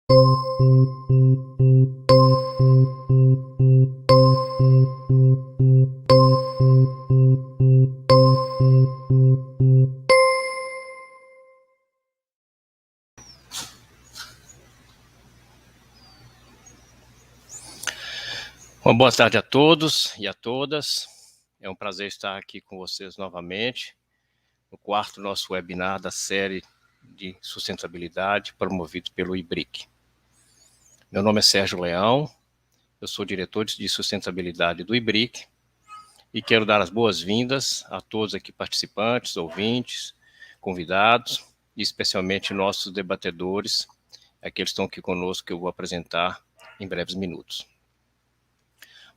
Uma boa tarde a todos e a todas. É um prazer estar aqui com vocês novamente, no quarto nosso webinar da série de sustentabilidade promovido pelo IBRIC. Meu nome é Sérgio Leão, eu sou diretor de sustentabilidade do IBRIC e quero dar as boas-vindas a todos aqui participantes, ouvintes, convidados e especialmente nossos debatedores, aqueles que estão aqui conosco que eu vou apresentar em breves minutos.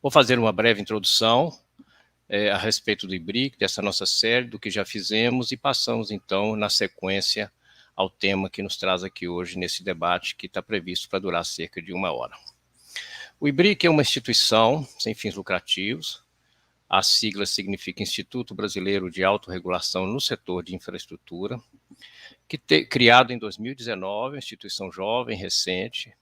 Vou fazer uma breve introdução a respeito do IBRIC, dessa nossa série, do que já fizemos, e passamos, então, na sequência, ao tema que nos traz aqui hoje, nesse debate, que está previsto para durar cerca de 1 hora. O IBRIC é uma instituição sem fins lucrativos, a sigla significa Instituto Brasileiro de Autorregulação no Setor de Infraestrutura, criado em 2019, uma instituição jovem, recente,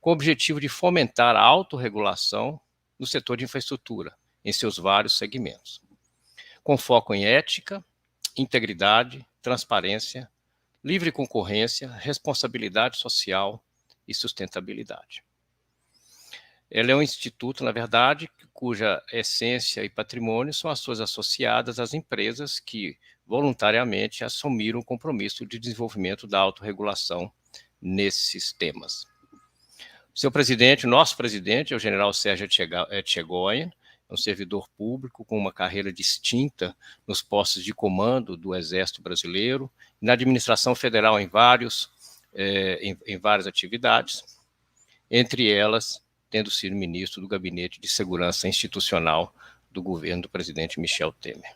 com o objetivo de fomentar a autorregulação no setor de infraestrutura, em seus vários segmentos, com foco em ética, integridade, transparência, livre concorrência, responsabilidade social e sustentabilidade. Ela é um instituto, na verdade, cuja essência e patrimônio são as suas associadas às empresas que voluntariamente assumiram o compromisso de desenvolvimento da autorregulação nesses temas. Seu presidente, nosso presidente, é o general Sérgio Etchegoyen, um servidor público com uma carreira distinta nos postos de comando do Exército Brasileiro, na administração federal em várias atividades, entre elas tendo sido ministro do Gabinete de Segurança Institucional do governo do presidente Michel Temer.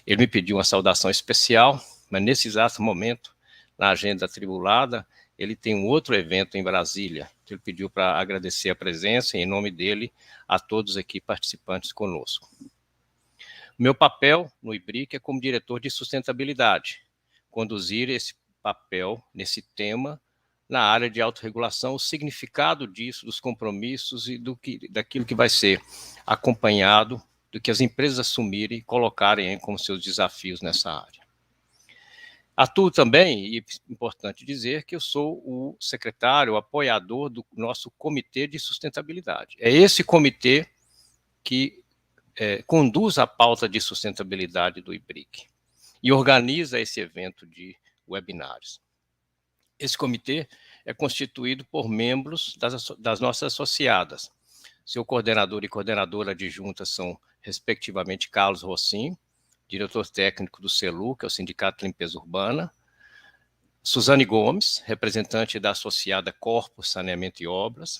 Ele me pediu uma saudação especial, mas nesse exato momento, na agenda atribulada, ele tem um outro evento em Brasília. Ele pediu para agradecer a presença, e, em nome dele, a todos aqui participantes conosco. O meu papel no IBRIC é como diretor de sustentabilidade, conduzir esse papel nesse tema na área de autorregulação, o significado disso, dos compromissos e daquilo que vai ser acompanhado, do que as empresas assumirem e colocarem como seus desafios nessa área. Atuo também, e é importante dizer, que eu sou o secretário, o apoiador do nosso Comitê de Sustentabilidade. É esse comitê que conduz a pauta de sustentabilidade do IBRIC e organiza esse evento de webinários. Esse comitê é constituído por membros das nossas associadas. Seu coordenador e coordenadora adjunta são, respectivamente, Carlos Rossim, diretor técnico do CELU, que é o Sindicato de Limpeza Urbana, Suzane Gomes, representante da associada Corpus Saneamento e Obras,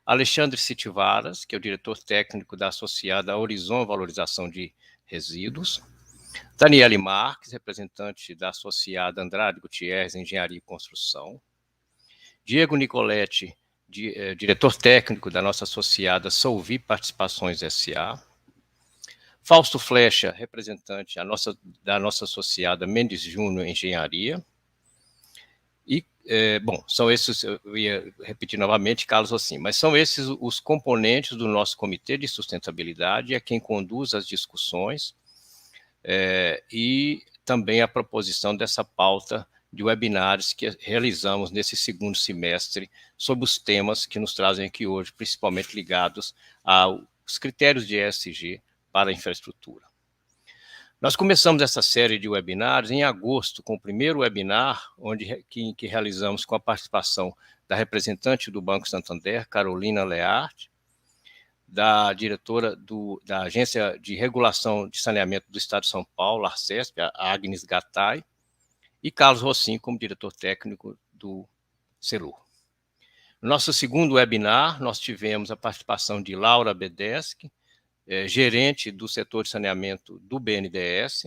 Alexandre Sitivaras, que é o diretor técnico da associada Horizon Valorização de Resíduos, Daniele Marques, representante da associada Andrade Gutierrez Engenharia e Construção, Diego Nicoletti, diretor técnico da nossa associada Solvi Participações S.A., Fausto Flecha, representante da nossa associada Mendes Júnior Engenharia. E, são esses, eu ia repetir novamente, Carlos Rossim, mas são esses os componentes do nosso Comitê de Sustentabilidade, é quem conduz as discussões e também a proposição dessa pauta de webinários que realizamos nesse segundo semestre sobre os temas que nos trazem aqui hoje, principalmente ligados aos critérios de ESG para a infraestrutura. Nós começamos essa série de webinários em agosto, com o primeiro webinar, que realizamos com a participação da representante do Banco Santander, Carolina Learte, da diretora da Agência de Regulação de Saneamento do Estado de São Paulo, ARCESP, a Agnes Gattai, e Carlos Rossim, como diretor técnico do CELU. No nosso segundo webinar, nós tivemos a participação de Laura Bedeschi, gerente do setor de saneamento do BNDES,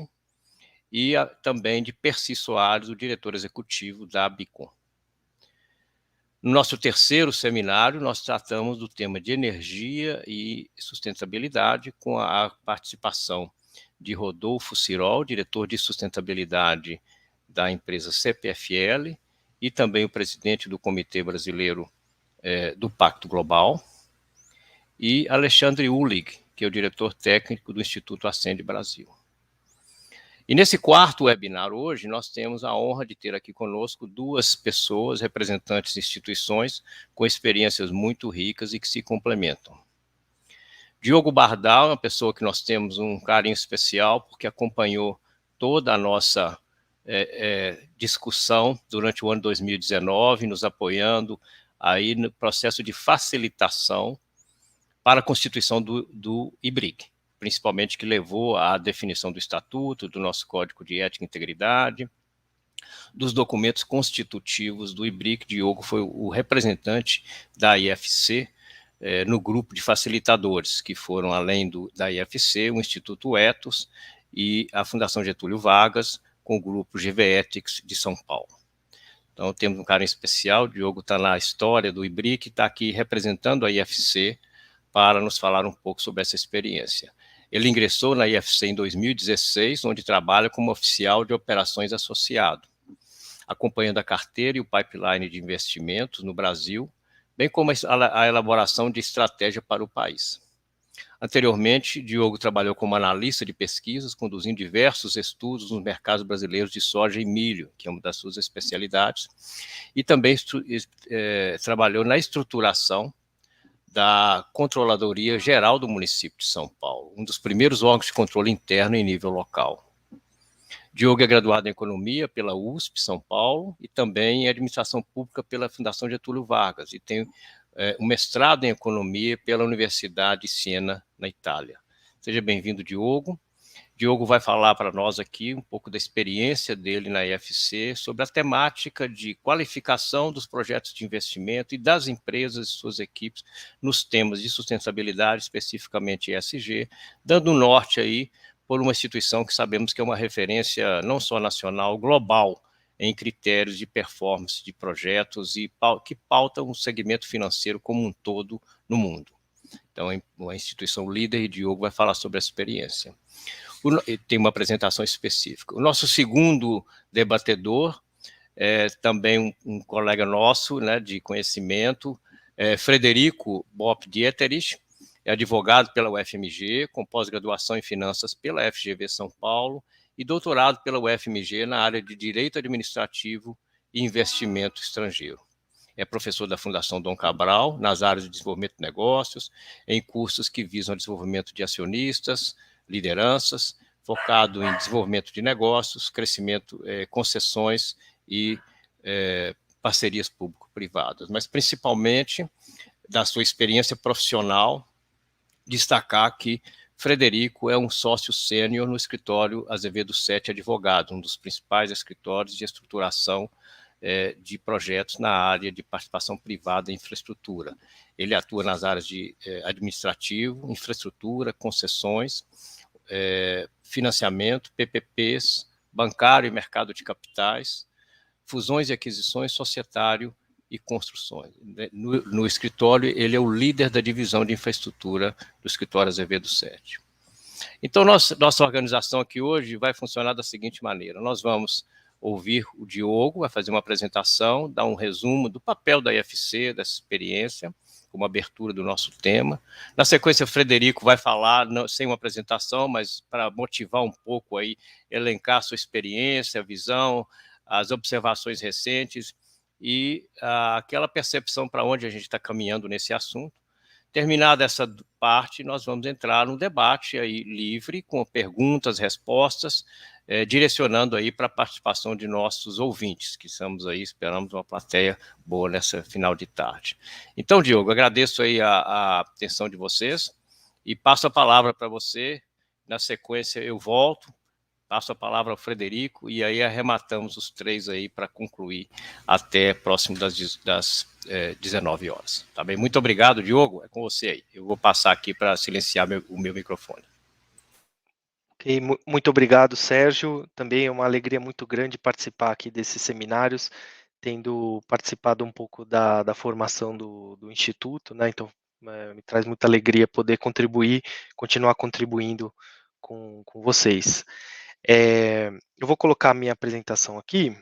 e também de Percy Soares, o diretor executivo da Bicom. No nosso terceiro seminário, nós tratamos do tema de energia e sustentabilidade, com a participação de Rodolfo Cirol, diretor de sustentabilidade da empresa CPFL, e também o presidente do Comitê Brasileiro do Pacto Global, e Alexandre Uhlig, que é o diretor técnico do Instituto Ascende Brasil. E nesse quarto webinar hoje, nós temos a honra de ter aqui conosco duas pessoas, representantes de instituições, com experiências muito ricas e que se complementam. Diogo Bardal é uma pessoa que nós temos um carinho especial, porque acompanhou toda a nossa discussão durante o ano 2019, nos apoiando aí no processo de facilitação para a constituição do IBRIG, principalmente que levou à definição do estatuto, do nosso Código de Ética e Integridade, dos documentos constitutivos do IBRIG. Diogo foi o representante da IFC no grupo de facilitadores, que foram, além da IFC, o Instituto Ethos e a Fundação Getúlio Vargas, com o grupo GVETICS de São Paulo. Então, temos um carinho especial. O Diogo está na história do IBRIG, está aqui representando a IFC para nos falar um pouco sobre essa experiência. Ele ingressou na IFC em 2016, onde trabalha como oficial de operações associado, acompanhando a carteira e o pipeline de investimentos no Brasil, bem como a elaboração de estratégia para o país. Anteriormente, Diogo trabalhou como analista de pesquisas, conduzindo diversos estudos nos mercados brasileiros de soja e milho, que é uma das suas especialidades, e também trabalhou na estruturação da Controladoria Geral do município de São Paulo, um dos primeiros órgãos de controle interno em nível local. Diogo é graduado em Economia pela USP, São Paulo, e também em Administração Pública pela Fundação Getúlio Vargas, e tem um mestrado em Economia pela Universidade de Siena, na Itália. Seja bem-vindo, Diogo. Diogo vai falar para nós aqui um pouco da experiência dele na IFC, sobre a temática de qualificação dos projetos de investimento e das empresas e suas equipes nos temas de sustentabilidade, especificamente ESG, dando um norte aí por uma instituição que sabemos que é uma referência não só nacional, global, em critérios de performance de projetos e que pautam o segmento financeiro como um todo no mundo. Então, é uma instituição líder, e Diogo vai falar sobre a experiência. Tem uma apresentação específica. O nosso segundo debatedor é também um colega nosso, né, de conhecimento, Frederico Bopp Dieterich, é advogado pela UFMG, com pós-graduação em finanças pela FGV São Paulo e doutorado pela UFMG na área de Direito Administrativo e Investimento Estrangeiro. É professor da Fundação Dom Cabral, nas áreas de desenvolvimento de negócios, em cursos que visam o desenvolvimento de acionistas, lideranças, focado em desenvolvimento de negócios, crescimento, concessões e parcerias público-privadas, mas principalmente da sua experiência profissional, destacar que Frederico é um sócio sênior no escritório Azevedo Sete Advogados, um dos principais escritórios de estruturação de projetos na área de participação privada em infraestrutura. Ele atua nas áreas de administrativo, infraestrutura, concessões, financiamento, PPPs, bancário e mercado de capitais, fusões e aquisições, societário e construções. No escritório, ele é o líder da divisão de infraestrutura do escritório Azevedo Sete. Então, nossa organização aqui hoje vai funcionar da seguinte maneira: nós vamos ouvir o Diogo, vai fazer uma apresentação, dar um resumo do papel da IFC, dessa experiência, como abertura do nosso tema. Na sequência, o Frederico vai falar, sem uma apresentação, mas para motivar um pouco aí, elencar a sua experiência, a visão, as observações recentes e aquela percepção para onde a gente está caminhando nesse assunto. Terminada essa parte, nós vamos entrar num debate aí livre, com perguntas, respostas, direcionando aí para a participação de nossos ouvintes, que estamos aí, esperamos uma plateia boa nessa final de tarde. Então, Diogo, agradeço aí a atenção de vocês e passo a palavra para você. Na sequência, eu volto, passo a palavra ao Frederico e aí arrematamos os três aí para concluir até próximo das 19 horas. Tá bem? Muito obrigado, Diogo. É com você aí. Eu vou passar aqui para silenciar o meu microfone. Ok, muito obrigado, Sérgio. Também é uma alegria muito grande participar aqui desses seminários, tendo participado um pouco da formação do Instituto, né? Então, me traz muita alegria poder contribuir, continuar contribuindo com vocês. Eu vou colocar a minha apresentação aqui.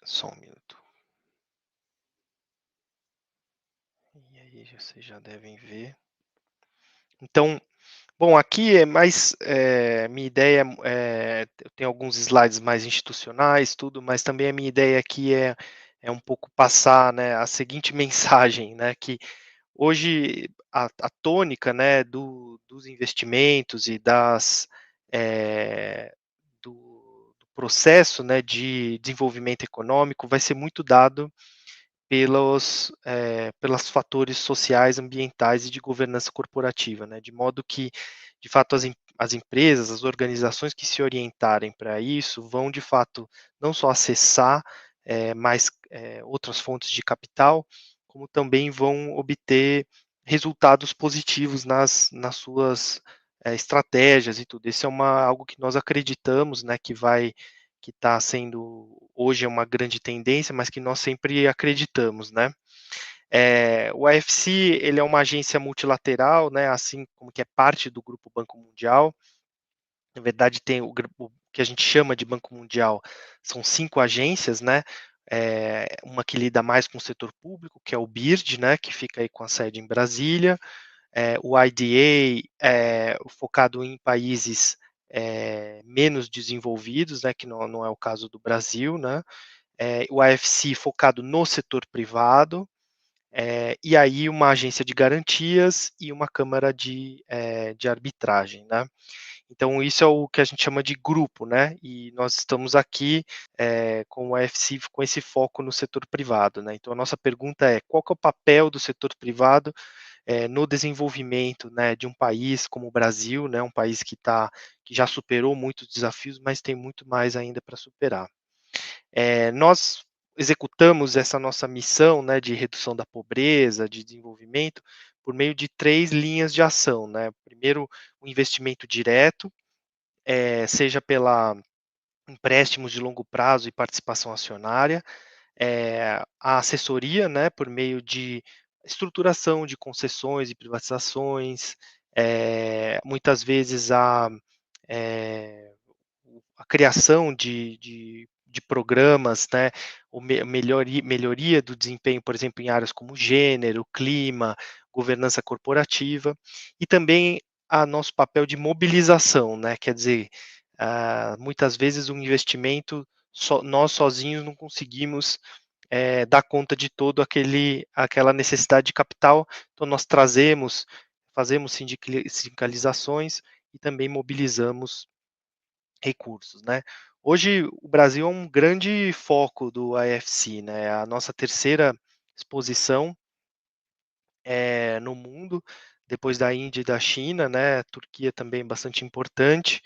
Só um minuto. E aí, vocês já devem ver. Então, bom, aqui é mais, minha ideia eu tenho alguns slides mais institucionais, tudo, mas também a minha ideia aqui é um pouco passar, né, a seguinte mensagem, né, que hoje a tônica, né, dos investimentos e do processo, né, de desenvolvimento econômico vai ser muito dado pelos fatores sociais, ambientais e de governança corporativa, né, de modo que, de fato, as empresas, as organizações que se orientarem para isso vão, de fato, não só acessar mais outras fontes de capital, como também vão obter resultados positivos nas suas estratégias e tudo. Isso é algo que nós acreditamos, né, que está sendo hoje é uma grande tendência, mas que nós sempre acreditamos, né? O AFC ele é uma agência multilateral, né? Assim como que é parte do Grupo Banco Mundial. Na verdade, tem o que a gente chama de Banco Mundial, são 5 agências, né? Uma que lida mais com o setor público, que é o BIRD, né? Que fica aí com a sede em Brasília. O IDA focado em países menos desenvolvidos, né, que não é o caso do Brasil, né, o AFC focado no setor privado, e aí uma agência de garantias e uma câmara de arbitragem, né. Então isso é o que a gente chama de grupo, né, e nós estamos aqui com o AFC com esse foco no setor privado, né. Então a nossa pergunta é: qual que é o papel do setor privado no desenvolvimento, né, de um país como o Brasil, né, um país que já superou muitos desafios, mas tem muito mais ainda para superar. Nós executamos essa nossa missão, né, de redução da pobreza, de desenvolvimento, por meio de 3 linhas de ação, né. Primeiro, o investimento direto, seja pela empréstimos de longo prazo e participação acionária, a assessoria, né, por meio de estruturação de concessões e privatizações, muitas vezes a criação de programas, né, o melhoria do desempenho, por exemplo, em áreas como gênero, clima, governança corporativa, e também a nosso papel de mobilização, né, quer dizer, muitas vezes um investimento nós sozinhos não conseguimos dar conta de todo aquela necessidade de capital, então nós fazemos sindicalizações e também mobilizamos recursos, né. Hoje o Brasil é um grande foco do AFC, né, a nossa terceira exposição, no mundo, depois da Índia e da China, né, a Turquia também é bastante importante,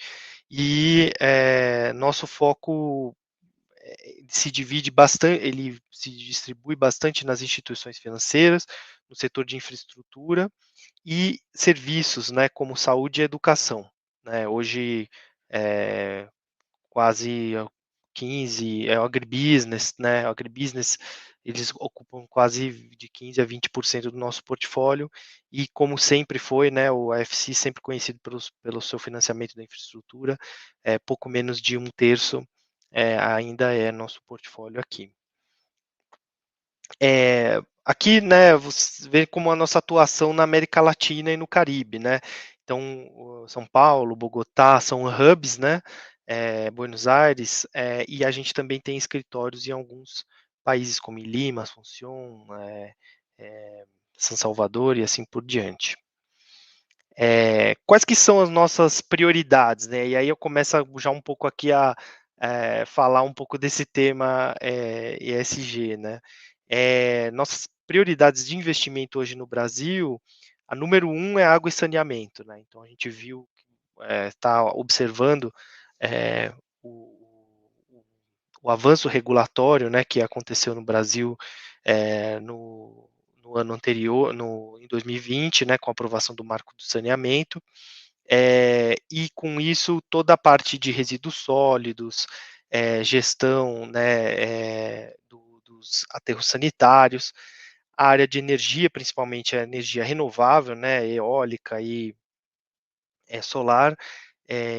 e, nosso foco, ele se distribui bastante nas instituições financeiras, no setor de infraestrutura e serviços, né, como saúde e educação, né. Hoje, eh quase 15 é o agribusiness, né, o agribusiness, eles ocupam quase de 15 a 20% do nosso portfólio e como sempre foi, né, o AFC sempre conhecido pelo seu financiamento da infraestrutura, pouco menos de 1/3, ainda é nosso portfólio aqui. Aqui, né, você vê como a nossa atuação na América Latina e no Caribe, né. Então, São Paulo, Bogotá são hubs, né, Buenos Aires, e a gente também tem escritórios em alguns países como em Lima, Asunción, eh, San Salvador e assim por diante. Quais que são as nossas prioridades, né, e aí eu começo já um pouco aqui a falar um pouco desse tema, ESG, né. Nossas prioridades de investimento hoje no Brasil, a número 1 é água e saneamento, né, então a gente viu, está observando, o o o avanço regulatório, né, que aconteceu no Brasil, no ano anterior, em 2020, né, com a aprovação do Marco do Saneamento, e com isso toda a parte de resíduos sólidos, gestão, né, dos aterros sanitários, a área de energia, principalmente a energia renovável, né, eólica e solar,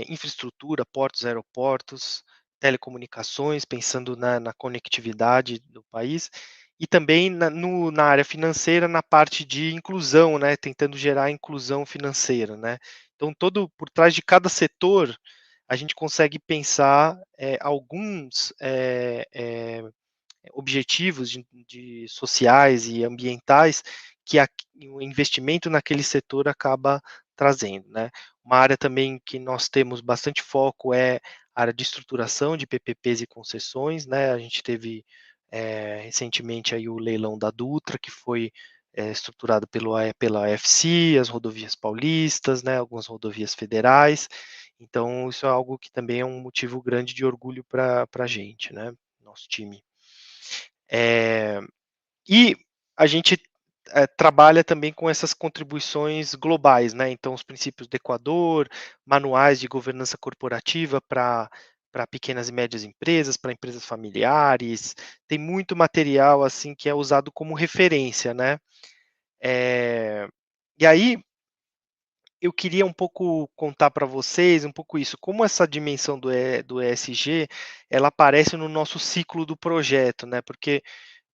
infraestrutura, portos, aeroportos, telecomunicações, pensando na conectividade do país, e também na área financeira, na parte de inclusão, né, tentando gerar inclusão financeira, né. Então todo por trás de cada setor, a gente consegue pensar, alguns, objetivos de sociais e ambientais que o investimento naquele setor acaba trazendo, né. Uma área também que nós temos bastante foco é a área de estruturação de PPPs e concessões, né, a gente teve, recentemente aí o leilão da Dutra, que foi, estruturado pela AFC, as rodovias paulistas, né, algumas rodovias federais, então isso é algo que também é um motivo grande de orgulho pra gente, né, nosso time. Eh, e a gente, trabalha também com essas contribuições globais, né, então os princípios do Equador, manuais de governança corporativa para pequenas e médias empresas, para empresas familiares, tem muito material, assim, que é usado como referência, né. E aí, eu queria um pouco contar para vocês um pouco isso, como essa dimensão do ESG, ela aparece no nosso ciclo do projeto, né, porque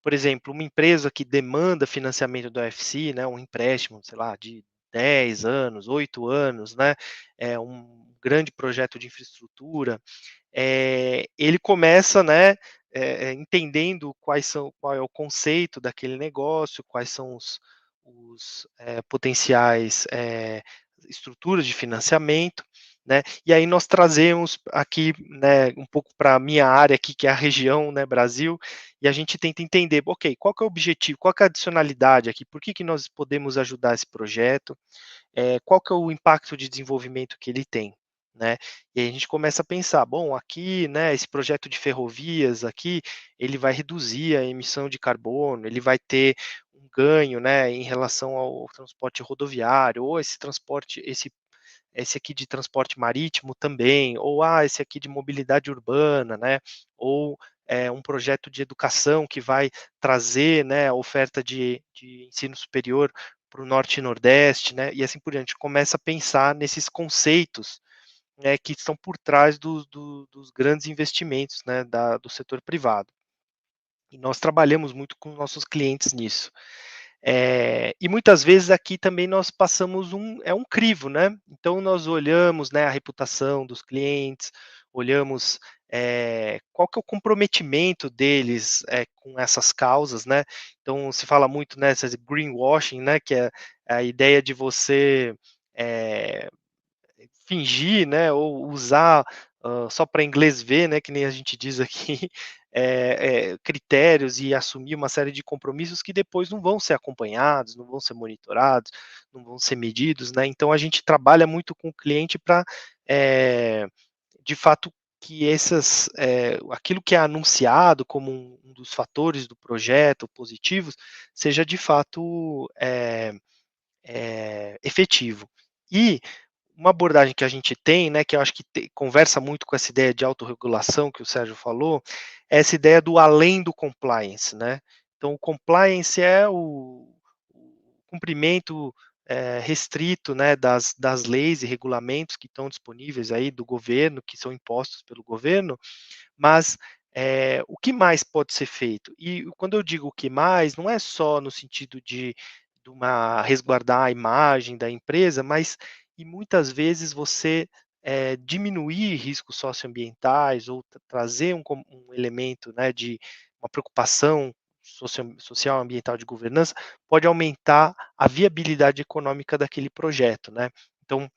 por exemplo, uma empresa que demanda financiamento do UFC, né, um empréstimo, sei lá, de 10 anos, 8 anos, né, é um grande projeto de infraestrutura, ele começa, né, entendendo qual é o conceito daquele negócio, quais são os potenciais, estruturas de financiamento, né, e aí nós trazemos aqui, né, um pouco para a minha área aqui, que é a região, né, Brasil, e a gente tenta entender, ok, qual que é o objetivo, qual que é a adicionalidade aqui, por que que nós podemos ajudar esse projeto, qual que é o impacto de desenvolvimento que ele tem, né. E aí a gente começa a pensar, bom, aqui, né, esse projeto de ferrovias aqui, ele vai reduzir a emissão de carbono, ele vai ter um ganho, né, em relação ao transporte rodoviário, ou esse aqui de transporte marítimo também, ou esse aqui de mobilidade urbana, né, ou um projeto de educação que vai trazer, né, a oferta de ensino superior para o norte e nordeste, né, e assim por diante. Começa a pensar nesses conceitos, né, que estão por trás dos grandes investimentos, né, do setor privado. E nós trabalhamos muito com nossos clientes nisso. E muitas vezes aqui também nós passamos um crivo, né, então nós olhamos, né, a reputação dos clientes, olhamos, qual que é o comprometimento deles, com essas causas, né, então se fala muito, né, greenwashing, né, que é a ideia de você, eh fingir, né, ou usar, só para inglês ver, né, que nem a gente diz aqui, critérios e assumir uma série de compromissos que depois não vão ser acompanhados, não vão ser monitorados, não vão ser medidos, né. Então a gente trabalha muito com o cliente para, de fato, que aquilo que é anunciado como um dos fatores do projeto positivos, seja de fato, efetivo. E uma abordagem que a gente tem, né, que eu acho que conversa muito com essa ideia de autorregulação que o Sérgio falou, é essa ideia do além do compliance, né. Então o compliance é o cumprimento, restrito, né, das leis e regulamentos que estão disponíveis aí do governo, que são impostos pelo governo, mas, o que mais pode ser feito? E quando eu digo o que mais, não é só no sentido de uma resguardar a imagem da empresa, mas e muitas vezes você, diminuir riscos socioambientais ou trazer um elemento, né, de uma preocupação social, ambiental de governança, pode aumentar a viabilidade econômica daquele projeto, né. Então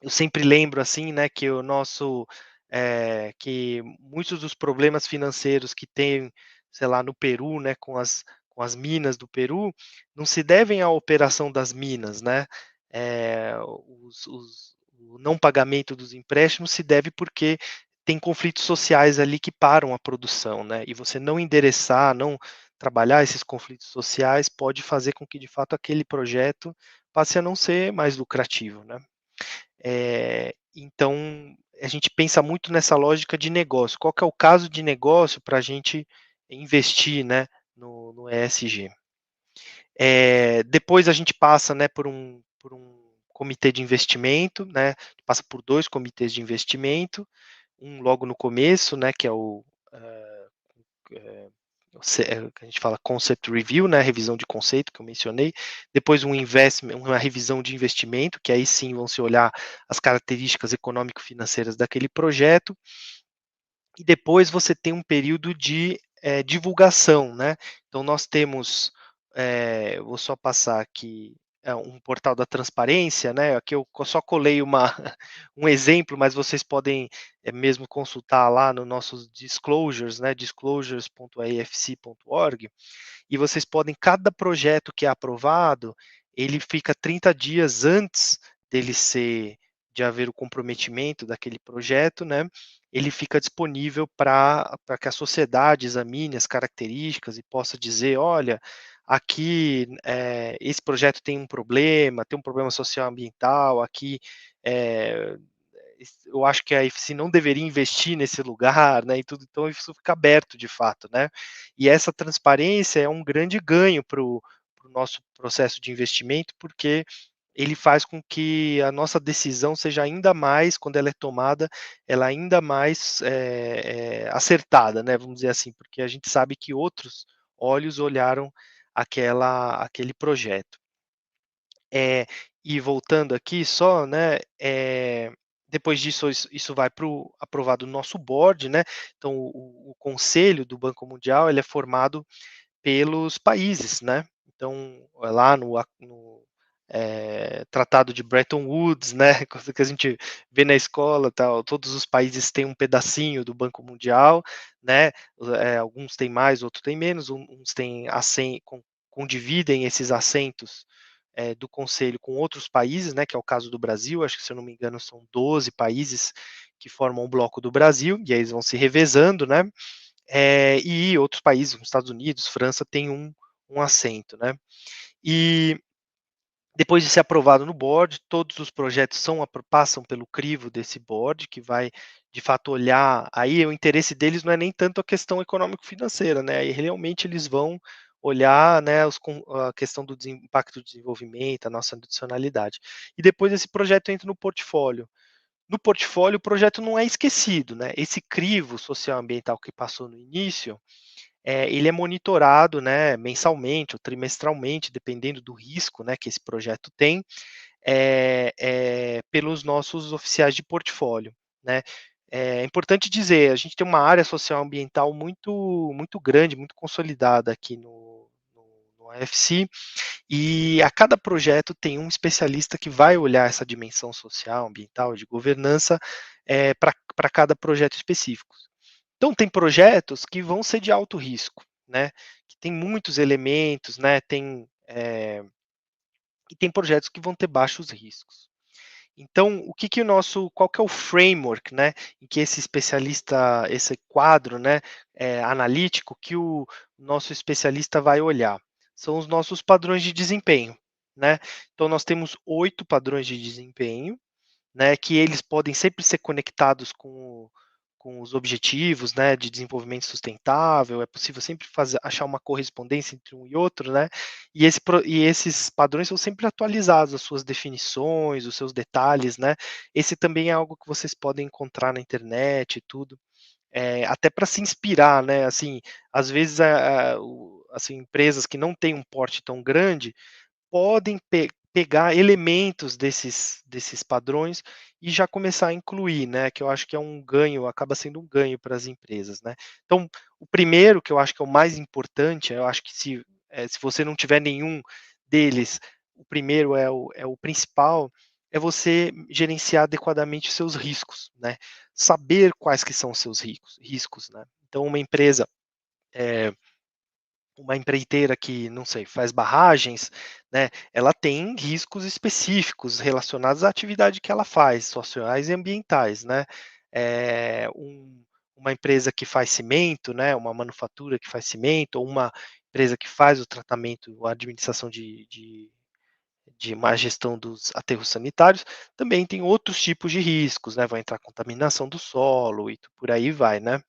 eu sempre lembro, assim, né, que o nosso, que muitos dos problemas financeiros que tem, sei lá, no Peru, né, com as minas do Peru, não se devem à operação das minas, né, o não pagamento dos empréstimos se deve porque tem conflitos sociais ali que param a produção, né, e você não endereçar, não trabalhar esses conflitos sociais pode fazer com que, de fato, aquele projeto passe a não ser mais lucrativo, né. Então, a gente pensa muito nessa lógica de negócio. Qual que é o caso de negócio para a gente investir, né, no ESG? Depois a gente passa, né, por um comitê de investimento, né, passa por 2 comitês de investimento, um logo no começo, né, que é que a gente fala concept review, né, revisão de conceito que eu mencionei, depois uma revisão de investimento, que aí sim vão se olhar as características econômico-financeiras daquele projeto, e depois você tem um período de divulgação, né? Então nós temos, vou só passar aqui um portal da transparência, né? Aqui eu só colei um exemplo, mas vocês podem mesmo consultar lá no nossos disclosures, né? disclosures.afc.org, e vocês podem, cada projeto que é aprovado, ele fica 30 dias antes dele ser, de haver o comprometimento daquele projeto, né? Ele fica disponível para que a sociedade examine as características e possa dizer, olha, aqui esse projeto tem um problema social ambiental, aqui é, eu acho que a IFC não deveria investir nesse lugar, né, e tudo, então isso fica aberto de fato, né, e essa transparência é um grande ganho para o nosso processo de investimento, porque ele faz com que a nossa decisão seja ainda mais, quando ela é tomada, ela é ainda mais acertada, né, vamos dizer assim, porque a gente sabe que outros olhos olharam aquele projeto. E voltando aqui só, né, depois disso isso vai para o aprovado no nosso board, né, então o conselho do Banco Mundial ele é formado pelos países, né, então lá no Tratado de Bretton Woods, né, coisa que a gente vê na escola, tal, todos os países têm um pedacinho do Banco Mundial, né, alguns têm mais, outros têm menos, uns têm condividem esses assentos do Conselho com outros países, né, que é o caso do Brasil, acho que se eu não me engano são 12 países que formam o bloco do Brasil, e aí eles vão se revezando, né, e outros países, como Estados Unidos, França, tem um assento, né. E depois de ser aprovado no board, todos os projetos passam pelo crivo desse board, que vai, de fato, olhar. Aí o interesse deles não é nem tanto a questão econômico-financeira, né? Aí realmente eles vão olhar, né, a questão do impacto do desenvolvimento, a nossa adicionalidade. E depois esse projeto entra no portfólio. No portfólio, o projeto não é esquecido, né? Esse crivo social ambiental que passou no início, ele é monitorado, né, mensalmente ou trimestralmente, dependendo do risco, né, que esse projeto tem, pelos nossos oficiais de portfólio, né. É importante dizer, a gente tem uma área social ambiental muito grande, muito consolidada aqui no AFC, e a cada projeto tem um especialista que vai olhar essa dimensão social, ambiental, de governança, para cada projeto específico. Então tem projetos que vão ser de alto risco, né, que tem muitos elementos, né, e tem projetos que vão ter baixos riscos. Então, qual que é o framework, né, em que esse especialista, esse quadro, né, analítico que o nosso especialista vai olhar? São os nossos padrões de desempenho, né. Então nós temos 8 padrões de desempenho, né, que eles podem sempre ser conectados com os objetivos, né, de desenvolvimento sustentável, é possível sempre achar uma correspondência entre um e outro, né, e esses padrões são sempre atualizados, as suas definições, os seus detalhes, né, esse também é algo que vocês podem encontrar na internet e tudo, até para se inspirar, né, assim, às vezes assim, empresas que não têm um porte tão grande, podem pegar elementos desses padrões e já começar a incluir, né, que eu acho que é um ganho, acaba sendo um ganho para as empresas, né. Então, o primeiro, que eu acho que é o mais importante, eu acho que se você não tiver nenhum deles, o primeiro é o principal, é você gerenciar adequadamente os seus riscos, né. Saber quais que são os seus riscos, né. Então eh uma empreiteira que, não sei, faz barragens, né, ela tem riscos específicos relacionados à atividade que ela faz, sociais e ambientais, né. Eh, um uma empresa que faz cimento, né, uma manufatura que faz cimento, ou uma empresa que faz o tratamento, a administração de má gestão dos aterros sanitários, também tem outros tipos de riscos, né, vai entrar contaminação do solo e por aí vai, né.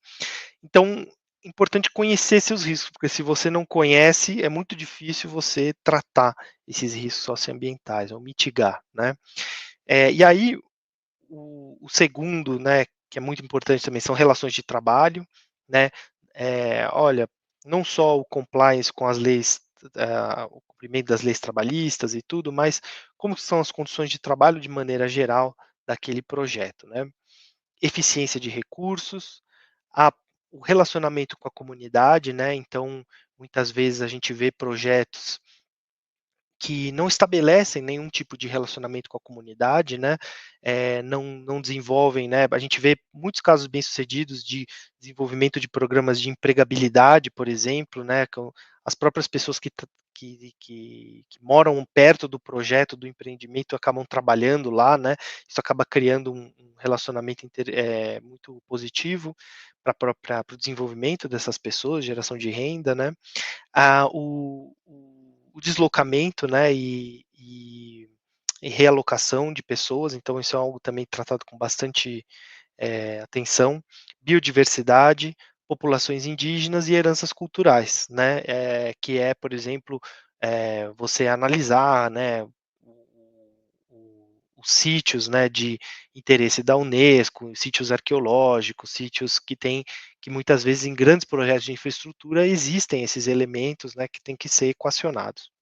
Então, importante conhecer seus riscos, porque se você não conhece, é muito difícil você tratar esses riscos socioambientais ou mitigar, né. E aí, o segundo, né, que é muito importante também, são relações de trabalho, né? Olha, não só o compliance com as leis, o cumprimento das leis trabalhistas e tudo, mas como são as condições de trabalho de maneira geral daquele projeto, né? Eficiência de recursos, o relacionamento com a comunidade, né? Então, muitas vezes a gente vê projetos que não estabelecem nenhum tipo de relacionamento com a comunidade, né? Não desenvolvem, né? A gente vê muitos casos bem-sucedidos de desenvolvimento de programas de empregabilidade, por exemplo, né? Com as próprias pessoas que moram perto do projeto, do empreendimento, acabam trabalhando lá, né? Isso acaba criando um relacionamento muito positivo para o desenvolvimento dessas pessoas, geração de renda, né? O deslocamento, né, e realocação de pessoas, então isso é algo também tratado com bastante atenção, biodiversidade, populações indígenas e heranças culturais, né, que é, por exemplo, você analisar, né, os sítios, né, de interesse da Unesco, sítios arqueológicos, sítios que muitas vezes em grandes projetos de infraestrutura existem esses elementos, né, que têm que ser equacionados.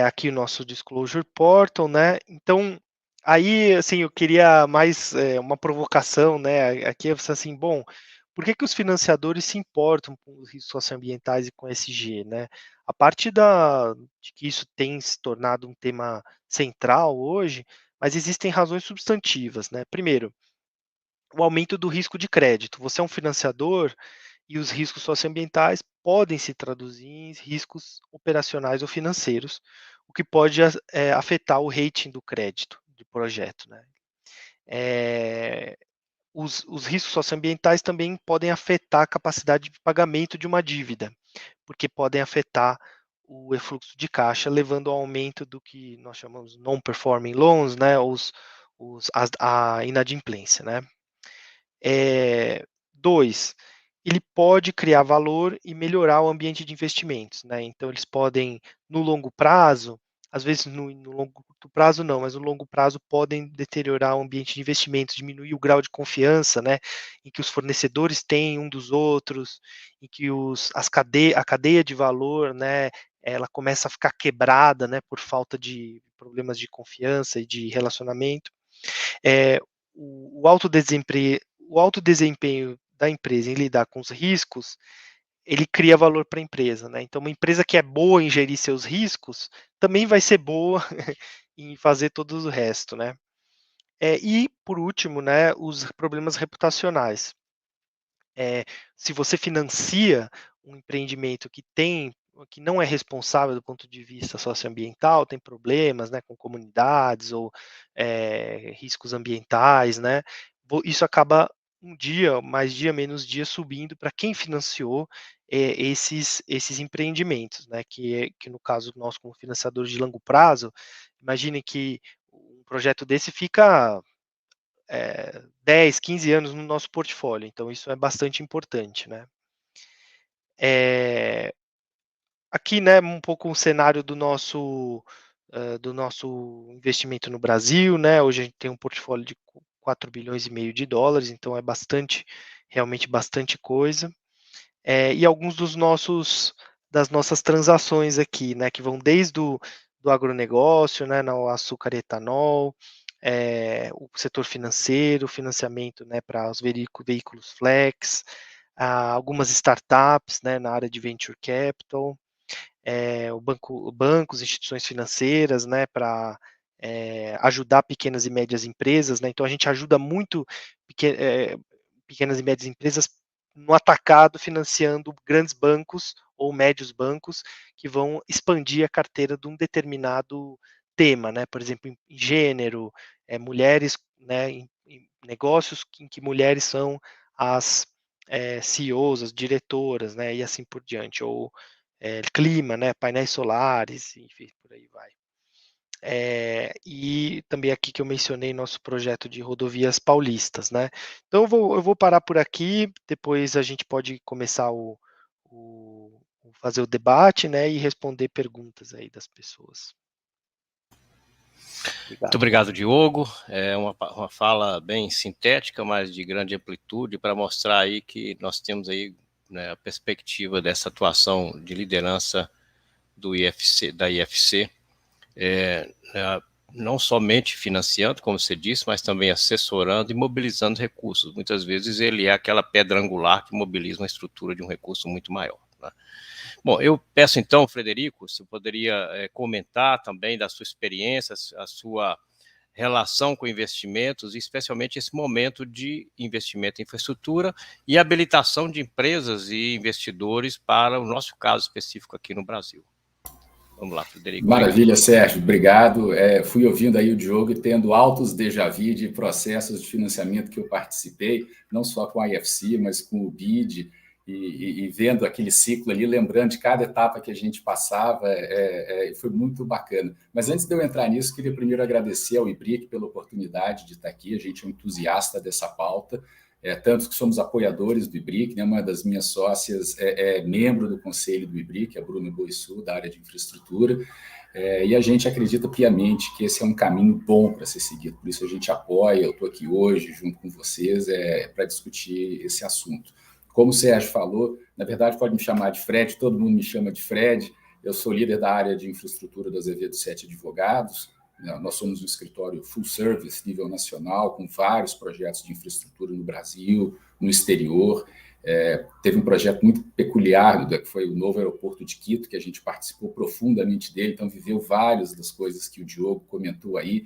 Aqui o nosso disclosure portal, né? Então, aí, assim, eu queria mais uma provocação, né? Aqui é assim, bom, por que os financiadores se importam com os riscos socioambientais e com ESG, né? A parte de que isso tem se tornado um tema central hoje, mas existem razões substantivas, né? Primeiro, o aumento do risco de crédito. Você é um financiador e os riscos socioambientais podem se traduzir em riscos operacionais ou financeiros, o que pode afetar o rating do crédito do projeto, né? Os riscos socioambientais também podem afetar a capacidade de pagamento de uma dívida, porque podem afetar o fluxo de caixa, levando ao aumento do que nós chamamos non-performing loans, né, a inadimplência, né? 2, ele pode criar valor e melhorar o ambiente de investimentos, né? Então, eles podem, no longo prazo, às vezes no longo prazo não, mas no longo prazo podem deteriorar o ambiente de investimentos, diminuir o grau de confiança, né? Em que os fornecedores têm um dos outros, em que a cadeia de valor, né? Ela começa a ficar quebrada, né? Por falta de problemas de confiança e de relacionamento. É, o alto desempenho da empresa em lidar com os riscos, ele cria valor para a empresa, né? Então, uma empresa que é boa em gerir seus riscos, também vai ser boa em fazer todo o resto, né? E, por último, né, os problemas reputacionais. Se você financia um empreendimento que não é responsável do ponto de vista socioambiental, tem problemas, né, com comunidades ou riscos ambientais, né, isso acaba um dia, mais dia, menos dia, subindo para quem financiou esses empreendimentos, né, que no caso nós como financiadores de longo prazo, imagine que um projeto desse fica 10, 15 anos no nosso portfólio, então isso é bastante importante, né. É, aqui, né, um pouco o cenário do nosso investimento no Brasil, né, hoje a gente tem um portfólio de 4,5 bilhões, então é bastante, realmente bastante coisa. E alguns das nossas transações aqui, né, que vão desde do agronegócio, né, no açúcar e etanol, o setor financeiro, financiamento, né, para os veículos flex, algumas startups, né, na área de venture capital, bancos, instituições financeiras, né, para ajudar pequenas e médias empresas, né, então a gente ajuda muito pequenas e médias empresas no atacado, financiando grandes bancos ou médios bancos que vão expandir a carteira de um determinado tema, né, por exemplo, em gênero, mulheres, né, em negócios em que mulheres são as CEOs, as diretoras, né, e assim por diante, ou clima, né, painéis solares, enfim, por aí vai. E também aqui que eu mencionei nosso projeto de rodovias paulistas, né? Então eu vou parar por aqui, depois a gente pode começar fazer o debate, né, e responder perguntas aí das pessoas. Muito obrigado, Diogo. É uma fala bem sintética, mas de grande amplitude, para mostrar aí que nós temos aí, né, a perspectiva dessa atuação de liderança do IFC, da IFC, não somente financiando, como você disse, mas também assessorando e mobilizando recursos. Muitas vezes ele é aquela pedra angular que mobiliza uma estrutura de um recurso muito maior, né? Bom, eu peço então, Frederico, se poderia comentar também da sua experiência, a sua relação com investimentos, especialmente esse momento de investimento em infraestrutura e habilitação de empresas e investidores para o nosso caso específico aqui no Brasil. Vamos lá, Frederico. Maravilha, obrigado. Sérgio, obrigado. Fui ouvindo aí o Diogo e tendo altos déjà vu de processos de financiamento que eu participei, não só com a IFC, mas com o BID, e vendo aquele ciclo ali, lembrando de cada etapa que a gente passava, foi muito bacana. Mas antes de eu entrar nisso, queria primeiro agradecer ao IBRIC pela oportunidade de estar aqui, a gente é um entusiasta dessa pauta, tanto que somos apoiadores do IBRIC, né? Uma das minhas sócias é membro do conselho do IBRIC, a Bruna Boissu, da área de infraestrutura, e a gente acredita piamente que esse é um caminho bom para ser seguido, por isso a gente apoia, eu estou aqui hoje junto com vocês para discutir esse assunto. Como o Sérgio falou, na verdade pode me chamar de Fred, todo mundo me chama de Fred, eu sou líder da área de infraestrutura do Azevedo 7 Advogados. Nós somos um escritório full service, nível nacional, com vários projetos de infraestrutura no Brasil, no exterior. Teve um projeto muito peculiar, que foi o novo aeroporto de Quito, que a gente participou profundamente dele, então viveu várias das coisas que o Diogo comentou aí,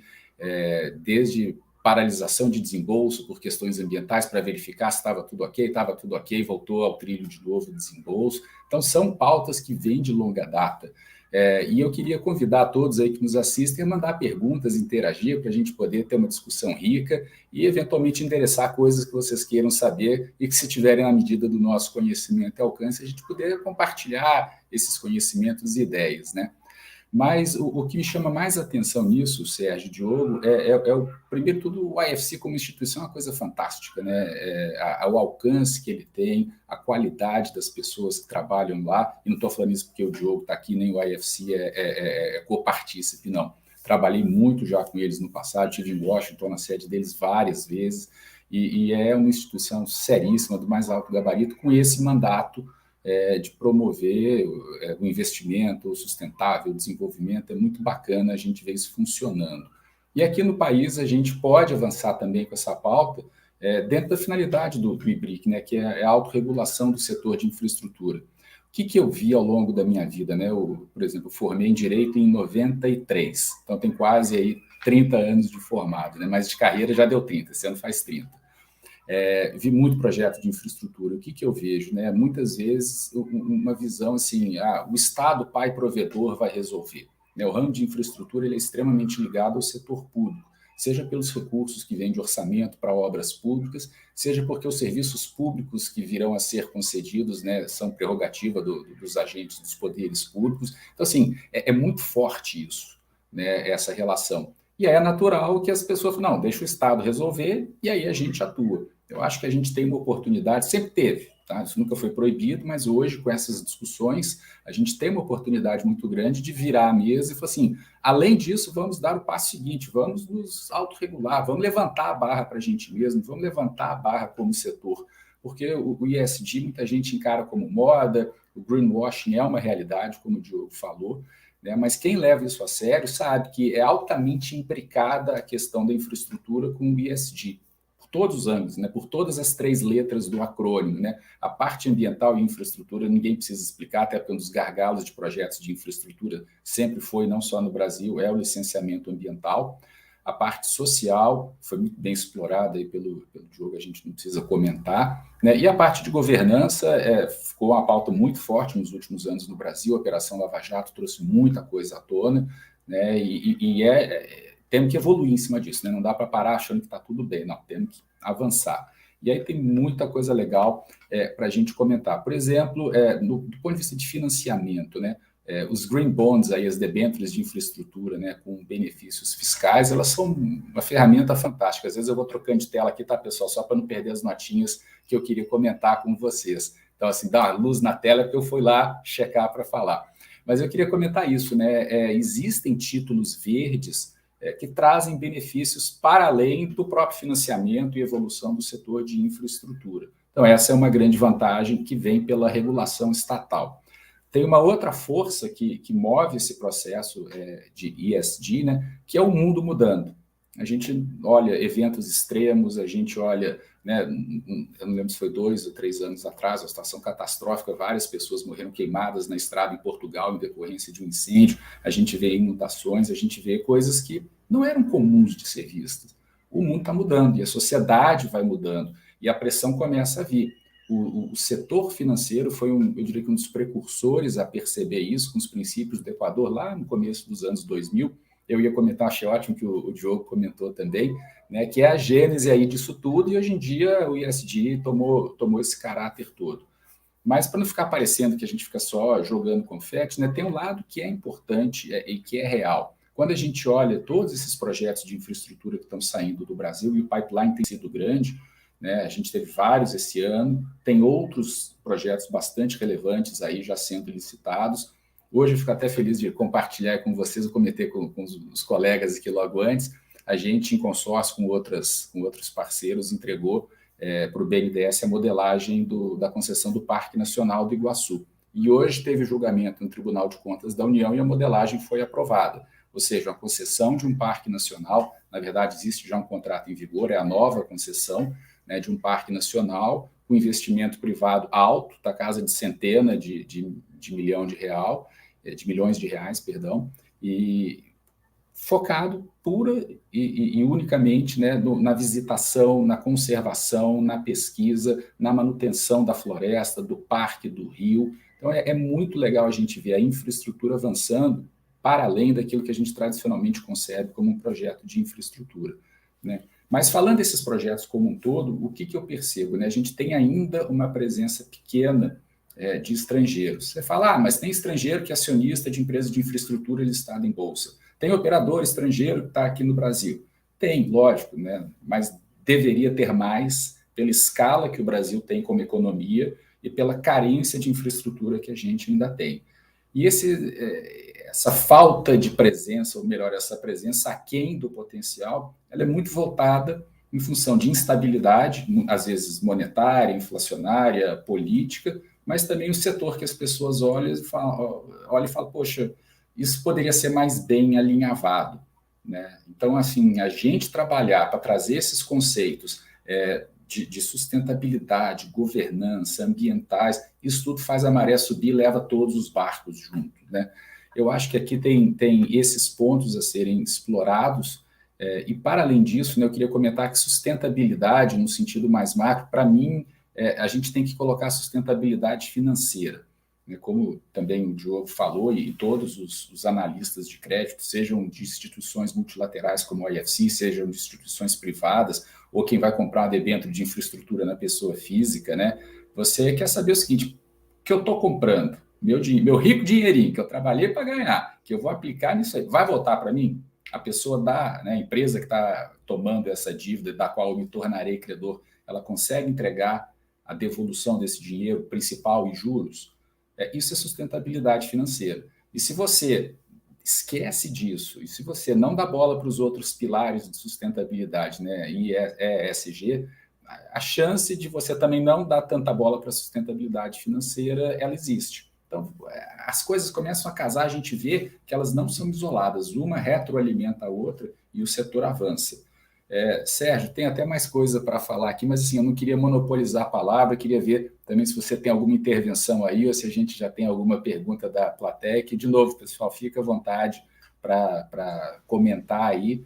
desde paralisação de desembolso por questões ambientais para verificar se estava tudo ok, voltou ao trilho de novo o desembolso. Então, são pautas que vêm de longa data. E eu queria convidar todos aí que nos assistem a mandar perguntas, interagir, para a gente poder ter uma discussão rica e, eventualmente, endereçar coisas que vocês queiram saber e que, se tiverem na medida do nosso conhecimento e alcance, a gente poder compartilhar esses conhecimentos e ideias, né? Mas o que me chama mais atenção nisso, Sérgio e Diogo, primeiro tudo, o IFC como instituição é uma coisa fantástica, né? O alcance que ele tem, a qualidade das pessoas que trabalham lá, e não estou falando isso porque o Diogo está aqui, nem o IFC é copartícipe, não. Trabalhei muito já com eles no passado, estive em Washington, na sede deles várias vezes, e é uma instituição seríssima, do mais alto gabarito, com esse mandato de promover o investimento sustentável, o desenvolvimento. É muito bacana a gente ver isso funcionando. E aqui no país a gente pode avançar também com essa pauta dentro da finalidade do IBRIC, né, que é a autorregulação do setor de infraestrutura. O que eu vi ao longo da minha vida, né? Por exemplo, formei em Direito em 93, então tem quase aí 30 anos de formado, né? Mas de carreira já deu 30, esse ano faz 30. Vi muito projeto de infraestrutura. O que eu vejo, né? Muitas vezes uma visão assim, o Estado, pai provedor, vai resolver, né? O ramo de infraestrutura ele é extremamente ligado ao setor público, seja pelos recursos que vêm de orçamento para obras públicas, seja porque os serviços públicos que virão a ser concedidos, né, são prerrogativa dos agentes dos poderes públicos. Então, assim, é muito forte isso, né, essa relação. E aí é natural que as pessoas falam, não, deixa o Estado resolver e aí a gente atua. Eu acho que a gente tem uma oportunidade, sempre teve, tá? Isso nunca foi proibido, mas hoje, com essas discussões, a gente tem uma oportunidade muito grande de virar a mesa e falar assim, além disso, vamos dar o passo seguinte, vamos nos autorregular, vamos levantar a barra para a gente mesmo, vamos levantar a barra como setor, porque o ESG muita gente encara como moda, o greenwashing é uma realidade, como o Diogo falou, né? Mas quem leva isso a sério sabe que é altamente imbricada a questão da infraestrutura com o ESG, todos os âmbitos, né, por todas as 3 letras do acrônimo, né? A parte ambiental e infraestrutura, ninguém precisa explicar, até porque um dos gargalos de projetos de infraestrutura sempre foi, não só no Brasil, é o licenciamento ambiental. A parte social foi muito bem explorada aí pelo Diogo, a gente não precisa comentar, né? E a parte de governança ficou uma pauta muito forte nos últimos anos no Brasil, a Operação Lava Jato trouxe muita coisa à tona, né? Temos que evoluir em cima disso, né? Não dá para parar achando que está tudo bem, não, temos que avançar. E aí tem muita coisa legal para a gente comentar. Por exemplo, do ponto de vista de financiamento, né? Os green bonds, aí, as debêntures de infraestrutura, né, com benefícios fiscais, elas são uma ferramenta fantástica. Às vezes eu vou trocando de tela aqui, tá, pessoal? Só para não perder as notinhas que eu queria comentar com vocês. Então, assim, dá uma luz na tela porque eu fui lá checar para falar. Mas eu queria comentar isso, né? Existem títulos verdes que trazem benefícios para além do próprio financiamento e evolução do setor de infraestrutura. Então, essa é uma grande vantagem que vem pela regulação estatal. Tem uma outra força que move esse processo de ESG, né, que é o mundo mudando. A gente olha eventos extremos, a gente olha, né, eu não lembro se foi 2 ou 3 anos atrás, uma situação catastrófica, várias pessoas morreram queimadas na estrada em Portugal em decorrência de um incêndio, a gente vê inundações, a gente vê coisas que não eram comuns de ser vistas. O mundo está mudando e a sociedade vai mudando e a pressão começa a vir. O setor financeiro foi, eu diria que um dos precursores a perceber isso com os princípios do Equador lá no começo dos anos 2000. Eu ia comentar, achei ótimo que o Diogo comentou também, né, que é a gênese aí disso tudo, e hoje em dia o ESG tomou esse caráter todo. Mas para não ficar parecendo que a gente fica só jogando confete, né, tem um lado que é importante e que é real. Quando a gente olha todos esses projetos de infraestrutura que estão saindo do Brasil, e o pipeline tem sido grande, né, a gente teve vários esse ano, tem outros projetos bastante relevantes aí já sendo licitados. Hoje eu fico até feliz de compartilhar com vocês, eu comentei com os colegas aqui logo antes, a gente, em consórcio com outros parceiros, entregou para o BNDES a modelagem da concessão do Parque Nacional do Iguaçu. E hoje teve julgamento no Tribunal de Contas da União e a modelagem foi aprovada. Ou seja, a concessão de um parque nacional, na verdade existe já um contrato em vigor, é a nova concessão, né, de um parque nacional, com investimento privado alto, da casa de centena de milhões de reais, e focado pura e unicamente, né, na visitação, na conservação, na pesquisa, na manutenção da floresta, do parque, do rio. Então, é muito legal a gente ver a infraestrutura avançando para além daquilo que a gente tradicionalmente concebe como um projeto de infraestrutura, né? Mas falando desses projetos como um todo, o que eu percebo? Né? A gente tem ainda uma presença pequena de estrangeiros. Você fala, mas tem estrangeiro que é acionista de empresa de infraestrutura listada em bolsa. Tem operador estrangeiro que está aqui no Brasil. Tem, lógico, né? Mas deveria ter mais pela escala que o Brasil tem como economia e pela carência de infraestrutura que a gente ainda tem. E essa falta de presença, ou melhor, essa presença aquém do potencial, ela é muito voltada em função de instabilidade, às vezes monetária, inflacionária, política, mas também o setor que as pessoas olham e falam, poxa, isso poderia ser mais bem alinhavado, né? Então, assim, a gente trabalhar para trazer esses conceitos de sustentabilidade, governança, ambientais, isso tudo faz a maré subir e leva todos os barcos junto, né? Eu acho que aqui tem esses pontos a serem explorados, e para além disso, né, eu queria comentar que sustentabilidade, no sentido mais macro, para mim, a gente tem que colocar sustentabilidade financeira, né, como também o Diogo falou, e todos os analistas de crédito, sejam de instituições multilaterais como a IFC, sejam de instituições privadas, ou quem vai comprar um debênture de infraestrutura na pessoa física, né, você quer saber o seguinte, o que eu estou comprando? Meu rico dinheirinho, que eu trabalhei para ganhar, que eu vou aplicar nisso aí, vai voltar para mim? A pessoa né, a empresa que está tomando essa dívida, da qual eu me tornarei credor, ela consegue entregar a devolução desse dinheiro principal e juros? Isso é sustentabilidade financeira. E se você esquece disso, e se você não dá bola para os outros pilares de sustentabilidade, né, ESG, a chance de você também não dar tanta bola para a sustentabilidade financeira, ela existe. Então, as coisas começam a casar, a gente vê que elas não são isoladas, uma retroalimenta a outra e o setor avança. Sérgio, tem até mais coisa para falar aqui, mas assim, eu não queria monopolizar a palavra, queria ver também se você tem alguma intervenção aí, ou se a gente já tem alguma pergunta da plateia, que, de novo, pessoal, fica à vontade para comentar aí,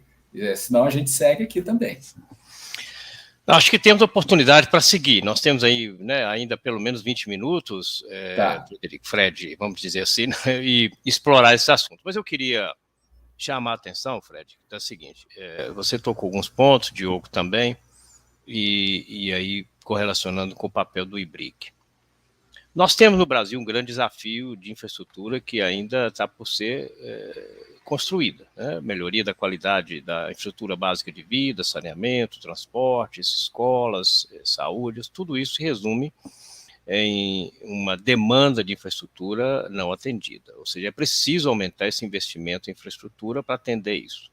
senão a gente segue aqui também. Acho que temos oportunidade para seguir. Nós temos aí, né, ainda pelo menos 20 minutos, Frederico, Fred, vamos dizer assim, né, e explorar esse assunto. Mas eu queria chamar a atenção, Fred, que é o seguinte, você tocou alguns pontos, Diogo também, e aí correlacionando com o papel do IBRIC. Nós temos no Brasil um grande desafio de infraestrutura que ainda está por ser construída, né? Melhoria da qualidade da infraestrutura básica de vida, saneamento, transportes, escolas, saúde, tudo isso se resume em uma demanda de infraestrutura não atendida, ou seja, é preciso aumentar esse investimento em infraestrutura para atender isso.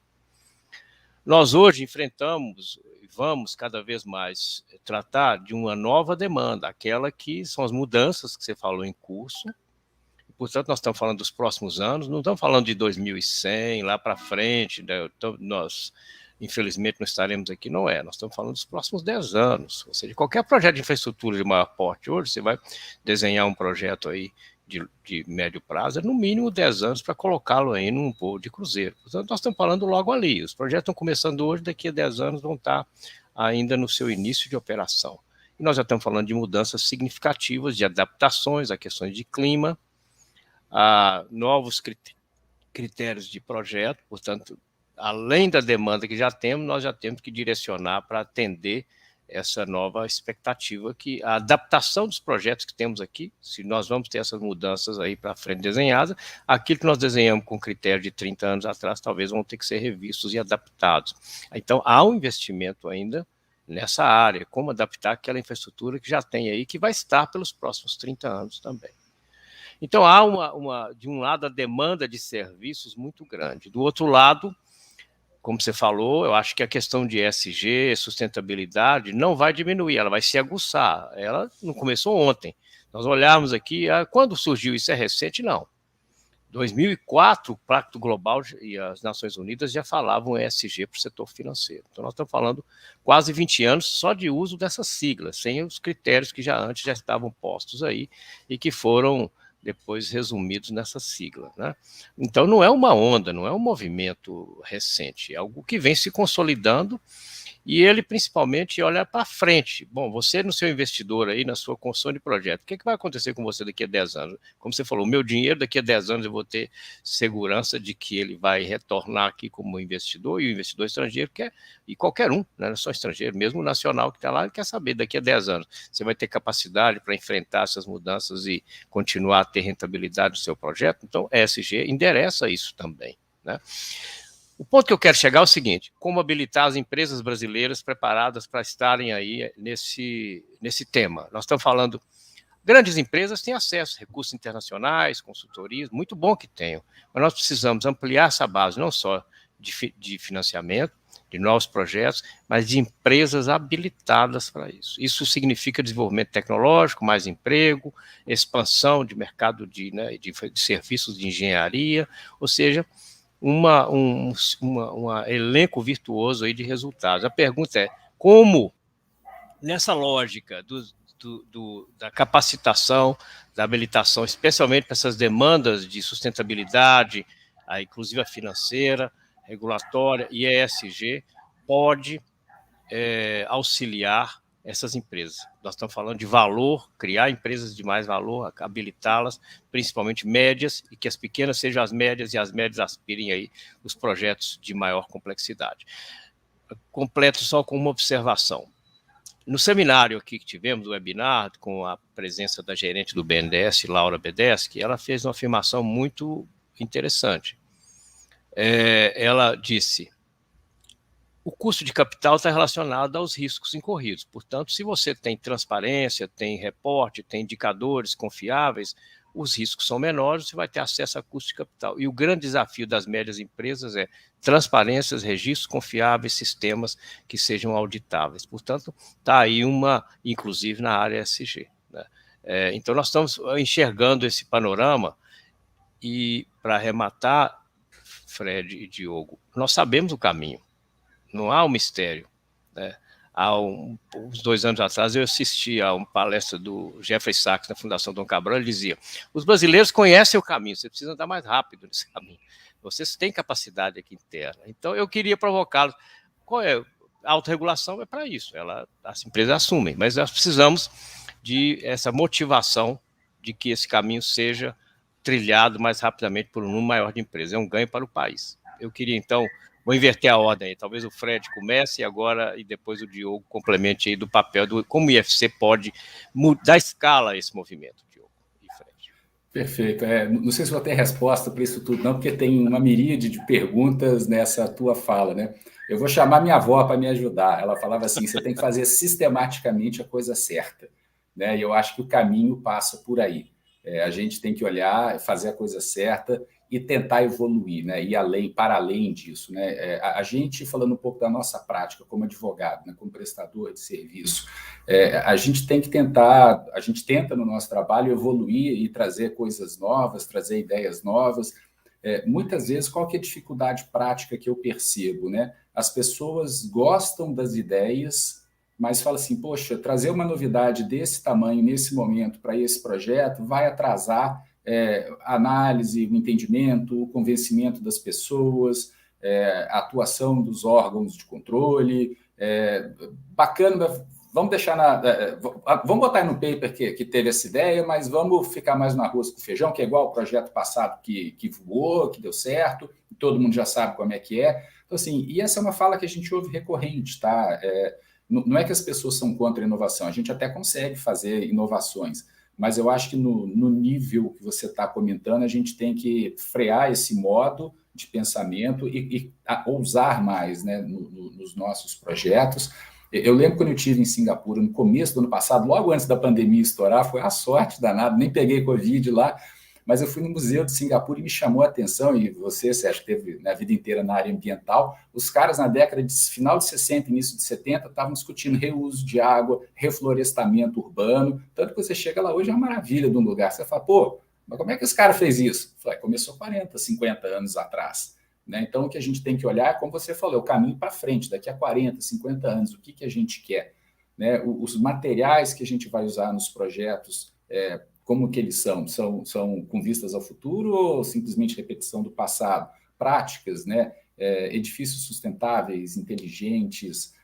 Nós hoje enfrentamos, vamos cada vez mais tratar de uma nova demanda, aquela que são as mudanças que você falou em curso. Portanto, nós estamos falando dos próximos anos, não estamos falando de 2100, lá para frente, né? Então, nós, infelizmente, não estaremos aqui, não é. Nós estamos falando dos próximos 10 anos. Ou seja, qualquer projeto de infraestrutura de maior porte hoje, você vai desenhar um projeto aí de médio prazo, é no mínimo 10 anos para colocá-lo aí num voo de cruzeiro. Portanto, nós estamos falando logo ali. Os projetos estão começando hoje, daqui a 10 anos vão estar ainda no seu início de operação. E nós já estamos falando de mudanças significativas, de adaptações a questões de clima, a novos critérios de projeto, portanto, além da demanda que já temos, nós já temos que direcionar para atender essa nova expectativa, que a adaptação dos projetos que temos aqui, se nós vamos ter essas mudanças aí para frente desenhadas, aquilo que nós desenhamos com critério de 30 anos atrás, talvez vão ter que ser revistos e adaptados. Então, há um investimento ainda nessa área, como adaptar aquela infraestrutura que já tem aí, que vai estar pelos próximos 30 anos também. Então, há de um lado, a demanda de serviços muito grande. Do outro lado, como você falou, eu acho que a questão de ESG, sustentabilidade, não vai diminuir, ela vai se aguçar. Ela não começou ontem. Nós olharmos aqui, quando surgiu isso é recente? Não. 2004, o Pacto Global e as Nações Unidas já falavam ESG para o setor financeiro. Então, nós estamos falando quase 20 anos só de uso dessas siglas, sem os critérios que antes já estavam postos aí e que foram depois resumidos nessa sigla, né? Então, não é uma onda, não é um movimento recente, é algo que vem se consolidando e ele principalmente olha para frente. Bom, você no seu investidor aí, na sua construção de projeto, o que vai acontecer com você daqui a 10 anos? Como você falou, o meu dinheiro daqui a 10 anos eu vou ter segurança de que ele vai retornar aqui como investidor, e o investidor estrangeiro quer, e qualquer um, né, não só estrangeiro, mesmo o nacional que está lá, ele quer saber daqui a 10 anos, você vai ter capacidade para enfrentar essas mudanças e continuar a ter rentabilidade no seu projeto? Então, ESG endereça isso também, né? O ponto que eu quero chegar é o seguinte: como habilitar as empresas brasileiras preparadas para estarem aí nesse tema? Nós estamos falando, grandes empresas têm acesso a recursos internacionais, consultorias, muito bom que tenham, mas nós precisamos ampliar essa base, não só de financiamento, de novos projetos, mas de empresas habilitadas para isso. Isso significa desenvolvimento tecnológico, mais emprego, expansão de mercado de serviços de engenharia, ou seja, um elenco virtuoso aí de resultados. A pergunta é, como, nessa lógica da capacitação, da habilitação, especialmente para essas demandas de sustentabilidade, inclusive a financeira, regulatória e ESG, pode auxiliar essas empresas. Nós estamos falando de valor, criar empresas de mais valor, habilitá-las, principalmente médias, e que as pequenas sejam as médias e as médias aspirem aí os projetos de maior complexidade. Completo só com uma observação. No seminário aqui que tivemos, o webinar, com a presença da gerente do BNDES, Laura Bedeschi, ela fez uma afirmação muito interessante. Ela disse: o custo de capital está relacionado aos riscos incorridos. Portanto, se você tem transparência, tem reporte, tem indicadores confiáveis, os riscos são menores, você vai ter acesso a custo de capital. E o grande desafio das médias empresas é transparências, registros confiáveis, sistemas que sejam auditáveis. Portanto, está aí inclusive na área ESG, né? Então, nós estamos enxergando esse panorama e, para arrematar, Fred e Diogo, nós sabemos o caminho. Não há um mistério, né? Há uns 2 anos atrás eu assisti a uma palestra do Jeffrey Sachs na Fundação Dom Cabral. Ele dizia: os brasileiros conhecem o caminho, você precisa andar mais rápido nesse caminho, vocês têm capacidade aqui interna. Então eu queria provocá-los. Qual é? A autorregulação é para isso, as empresas assumem, mas nós precisamos de essa motivação de que esse caminho seja trilhado mais rapidamente por um número maior de empresas. É um ganho para o país. Eu queria, então, vou inverter a ordem aí, talvez o Fred comece agora e depois o Diogo complemente aí do papel, como o IFC pode dar escala a esse movimento, Diogo e Fred. Perfeito. Não sei se vou ter resposta para isso tudo, não, porque tem uma miríade de perguntas nessa tua fala, né? Eu vou chamar minha avó para me ajudar. Ela falava assim: você tem que fazer sistematicamente a coisa certa, né? E eu acho que o caminho passa por aí. A gente tem que olhar, fazer a coisa certa e tentar evoluir, né? Ir além, para além disso, né? A gente, falando um pouco da nossa prática como advogado, né? Como prestador de serviço, a gente tem que tentar, a gente tenta no nosso trabalho evoluir e trazer coisas novas, trazer ideias novas. Muitas vezes, qual que é a dificuldade prática que eu percebo, né? As pessoas gostam das ideias, mas falam assim, poxa, trazer uma novidade desse tamanho, nesse momento, para esse projeto, vai atrasar a análise, o entendimento, o convencimento das pessoas, a atuação dos órgãos de controle. Bacana, vamos deixar vamos botar aí no paper que teve essa ideia, mas vamos ficar mais no arroz com feijão, que é igual o projeto passado que voou, que deu certo, todo mundo já sabe como é que é. Então, assim, e essa é uma fala que a gente ouve recorrente, tá? Não é que as pessoas são contra a inovação, a gente até consegue fazer inovações, mas eu acho que no nível que você está comentando, a gente tem que frear esse modo de pensamento e ousar mais, né, nos nossos projetos. Eu lembro quando eu estive em Singapura, no começo do ano passado, logo antes da pandemia estourar, foi a sorte danada, nem peguei Covid lá, mas eu fui no Museu de Singapura e me chamou a atenção, e você, Sérgio, que teve a vida inteira na área ambiental, os caras na década de final de 60, início de 70, estavam discutindo reuso de água, reflorestamento urbano, tanto que você chega lá hoje, é uma maravilha de um lugar, você fala, pô, mas como é que esse cara fez isso? Falei, começou 40, 50 anos atrás. Né? Então, o que a gente tem que olhar, como você falou, é o caminho para frente, daqui a 40, 50 anos, o que a gente quer? Né? Os materiais que a gente vai usar nos projetos, como que eles são? São com vistas ao futuro ou simplesmente repetição do passado? Práticas, né? Edifícios sustentáveis, inteligentes,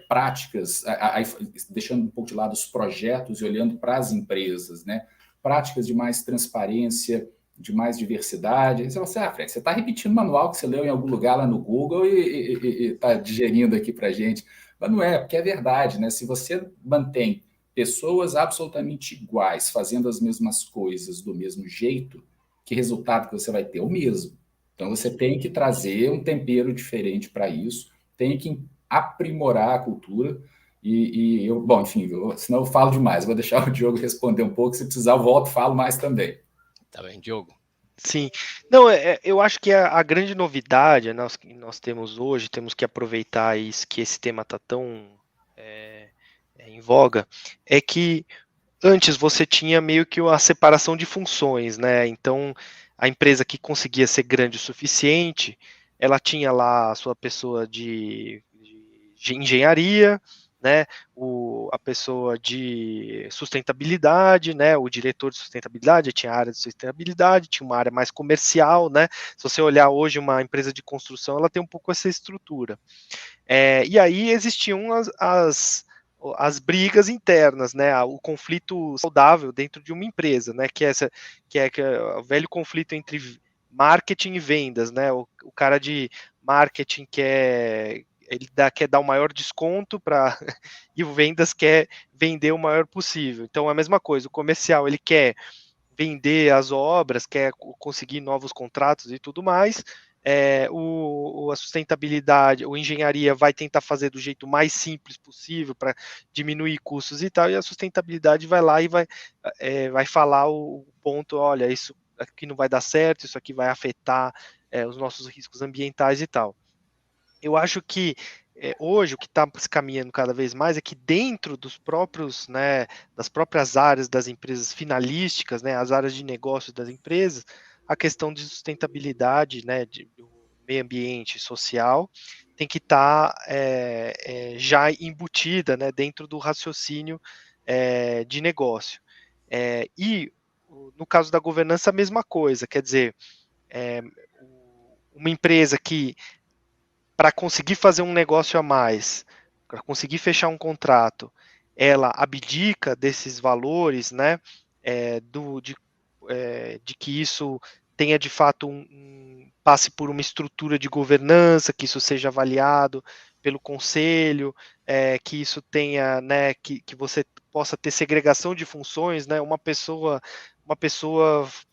práticas, aí, deixando um pouco de lado os projetos e olhando para as empresas, né? Práticas de mais transparência, de mais diversidade. Você fala assim, Fred, você está repetindo o manual que você leu em algum lugar lá no Google e está digerindo aqui para a gente. Mas não é, porque é verdade, né? Se você mantém pessoas absolutamente iguais, fazendo as mesmas coisas do mesmo jeito, que resultado que você vai ter? O mesmo. Então, você tem que trazer um tempero diferente para isso, tem que aprimorar a cultura. Bom, enfim, senão eu falo demais. Vou deixar o Diogo responder um pouco. Se precisar, eu volto e falo mais também. Tá bem, Diogo. Sim. Não, eu acho que a grande novidade que nós temos hoje, temos que aproveitar isso, que esse tema está tão em voga, é que antes você tinha meio que uma separação de funções, né? Então, a empresa que conseguia ser grande o suficiente, ela tinha lá a sua pessoa de engenharia, né? A pessoa de sustentabilidade, né? O diretor de sustentabilidade, tinha a área de sustentabilidade, tinha uma área mais comercial, né? Se você olhar hoje uma empresa de construção, ela tem um pouco essa estrutura. E aí existiam as brigas internas, né? O conflito saudável dentro de uma empresa, né? Que é o velho conflito entre marketing e vendas, né? O cara de marketing quer dar o maior desconto para e o vendas quer vender o maior possível. Então é a mesma coisa. O comercial ele quer vender as obras, quer conseguir novos contratos e tudo mais. A sustentabilidade, a engenharia vai tentar fazer do jeito mais simples possível para diminuir custos e tal, e a sustentabilidade vai lá e vai falar o ponto, olha, isso aqui não vai dar certo, isso aqui vai afetar os nossos riscos ambientais e tal. Eu acho que hoje o que está se caminhando cada vez mais é que dentro dos próprios, né, das próprias áreas das empresas finalísticas, né, as áreas de negócio das empresas, a questão de sustentabilidade, né, do meio ambiente social, tem que estar já embutida, né, dentro do raciocínio de negócio. E no caso da governança, a mesma coisa, quer dizer, uma empresa que para conseguir fazer um negócio a mais, para conseguir fechar um contrato, ela abdica desses valores, né, de que isso tenha de fato passe por uma estrutura de governança, que isso seja avaliado pelo conselho, que isso tenha, né, que você possa ter segregação de funções, né, uma pessoa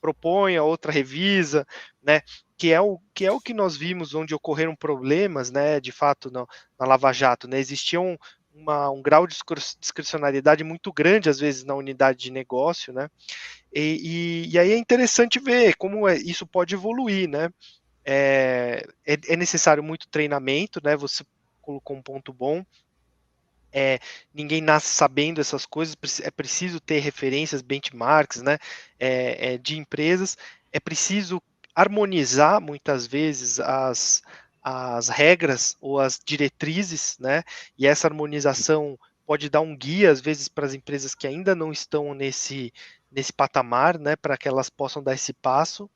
propõe, a outra revisa, né, que é o que nós vimos onde ocorreram problemas, né, de fato na Lava Jato, né, existia um grau de discricionariedade muito grande às vezes na unidade de negócio, né, E aí é interessante ver como isso pode evoluir, né? É necessário muito treinamento, né? Você colocou um ponto bom. Ninguém nasce sabendo essas coisas, é preciso ter referências, benchmarks, né, de empresas, é preciso harmonizar muitas vezes as regras ou as diretrizes, né, e essa harmonização pode dar um guia, às vezes, para as empresas que ainda não estão nesse patamar, né, para que elas possam dar esse passo,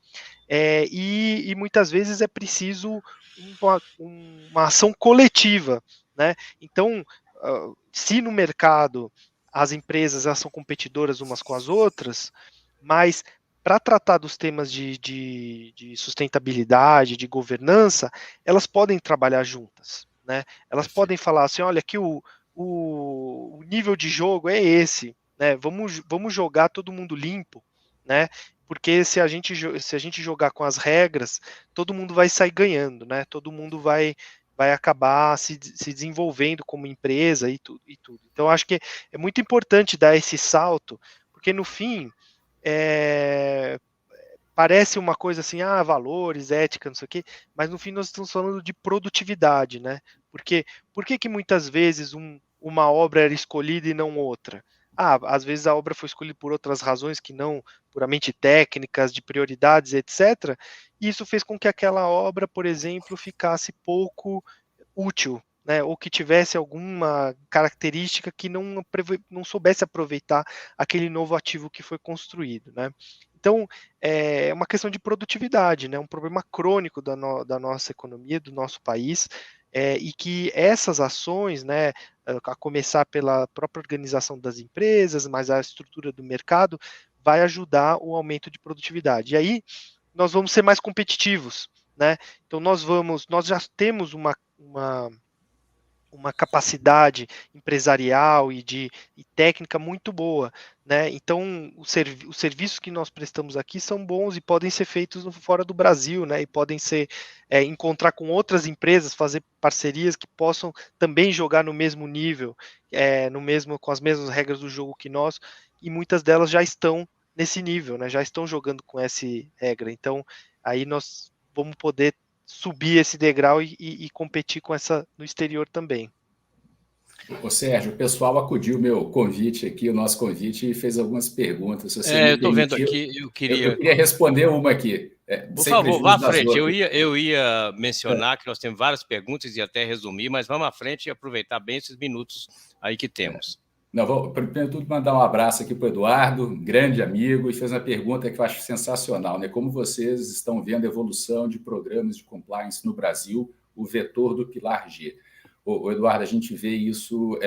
e muitas vezes é preciso uma ação coletiva, né? Então, se no mercado as empresas elas são competidoras umas com as outras, mas para tratar dos temas de sustentabilidade, de governança, elas podem trabalhar juntas, né? Elas podem falar assim, olha, aqui o nível de jogo é esse, né? Vamos jogar todo mundo limpo, né? Porque se a gente jogar com as regras, todo mundo vai sair ganhando, né? Todo mundo vai acabar se desenvolvendo como empresa e tudo. Então, acho que é muito importante dar esse salto, porque no fim, parece uma coisa assim, valores, ética, não sei o quê, mas no fim nós estamos falando de produtividade, né? Porque por que muitas vezes uma obra era escolhida e não outra? Às vezes a obra foi escolhida por outras razões que não puramente técnicas, de prioridades, etc. E isso fez com que aquela obra, por exemplo, ficasse pouco útil, né? Ou que tivesse alguma característica que não soubesse aproveitar aquele novo ativo que foi construído, né? Então, é uma questão de produtividade, né? Um problema crônico da nossa economia, do nosso país, e que essas ações, né, a começar pela própria organização das empresas, mas a estrutura do mercado, vai ajudar o aumento de produtividade. E aí, nós vamos ser mais competitivos, né? Então, nós já temos uma capacidade empresarial e técnica muito boa, né? Então, os serviços que nós prestamos aqui são bons e podem ser feitos fora do Brasil, né? E podem ser encontrar com outras empresas, fazer parcerias que possam também jogar no mesmo nível, com as mesmas regras do jogo que nós, e muitas delas já estão nesse nível, né? Já estão jogando com essa regra. Então, aí nós vamos poder subir esse degrau e competir com essa no exterior também. Ô Sérgio, o pessoal acudiu meu convite aqui, o nosso convite, e fez algumas perguntas. Se você me eu estou vendo permitir, aqui, eu queria responder uma aqui, Por sem favor, vá prejuízo à das frente. outras. Eu ia mencionar que nós temos várias perguntas e até resumir, mas vamos à frente e aproveitar bem esses minutos aí que temos. Não, vou primeiro tudo mandar um abraço aqui para o Eduardo, grande amigo, e fez uma pergunta que eu acho sensacional, né? Como vocês estão vendo a evolução de programas de compliance no Brasil, o vetor do Pilar G? O Eduardo, a gente vê isso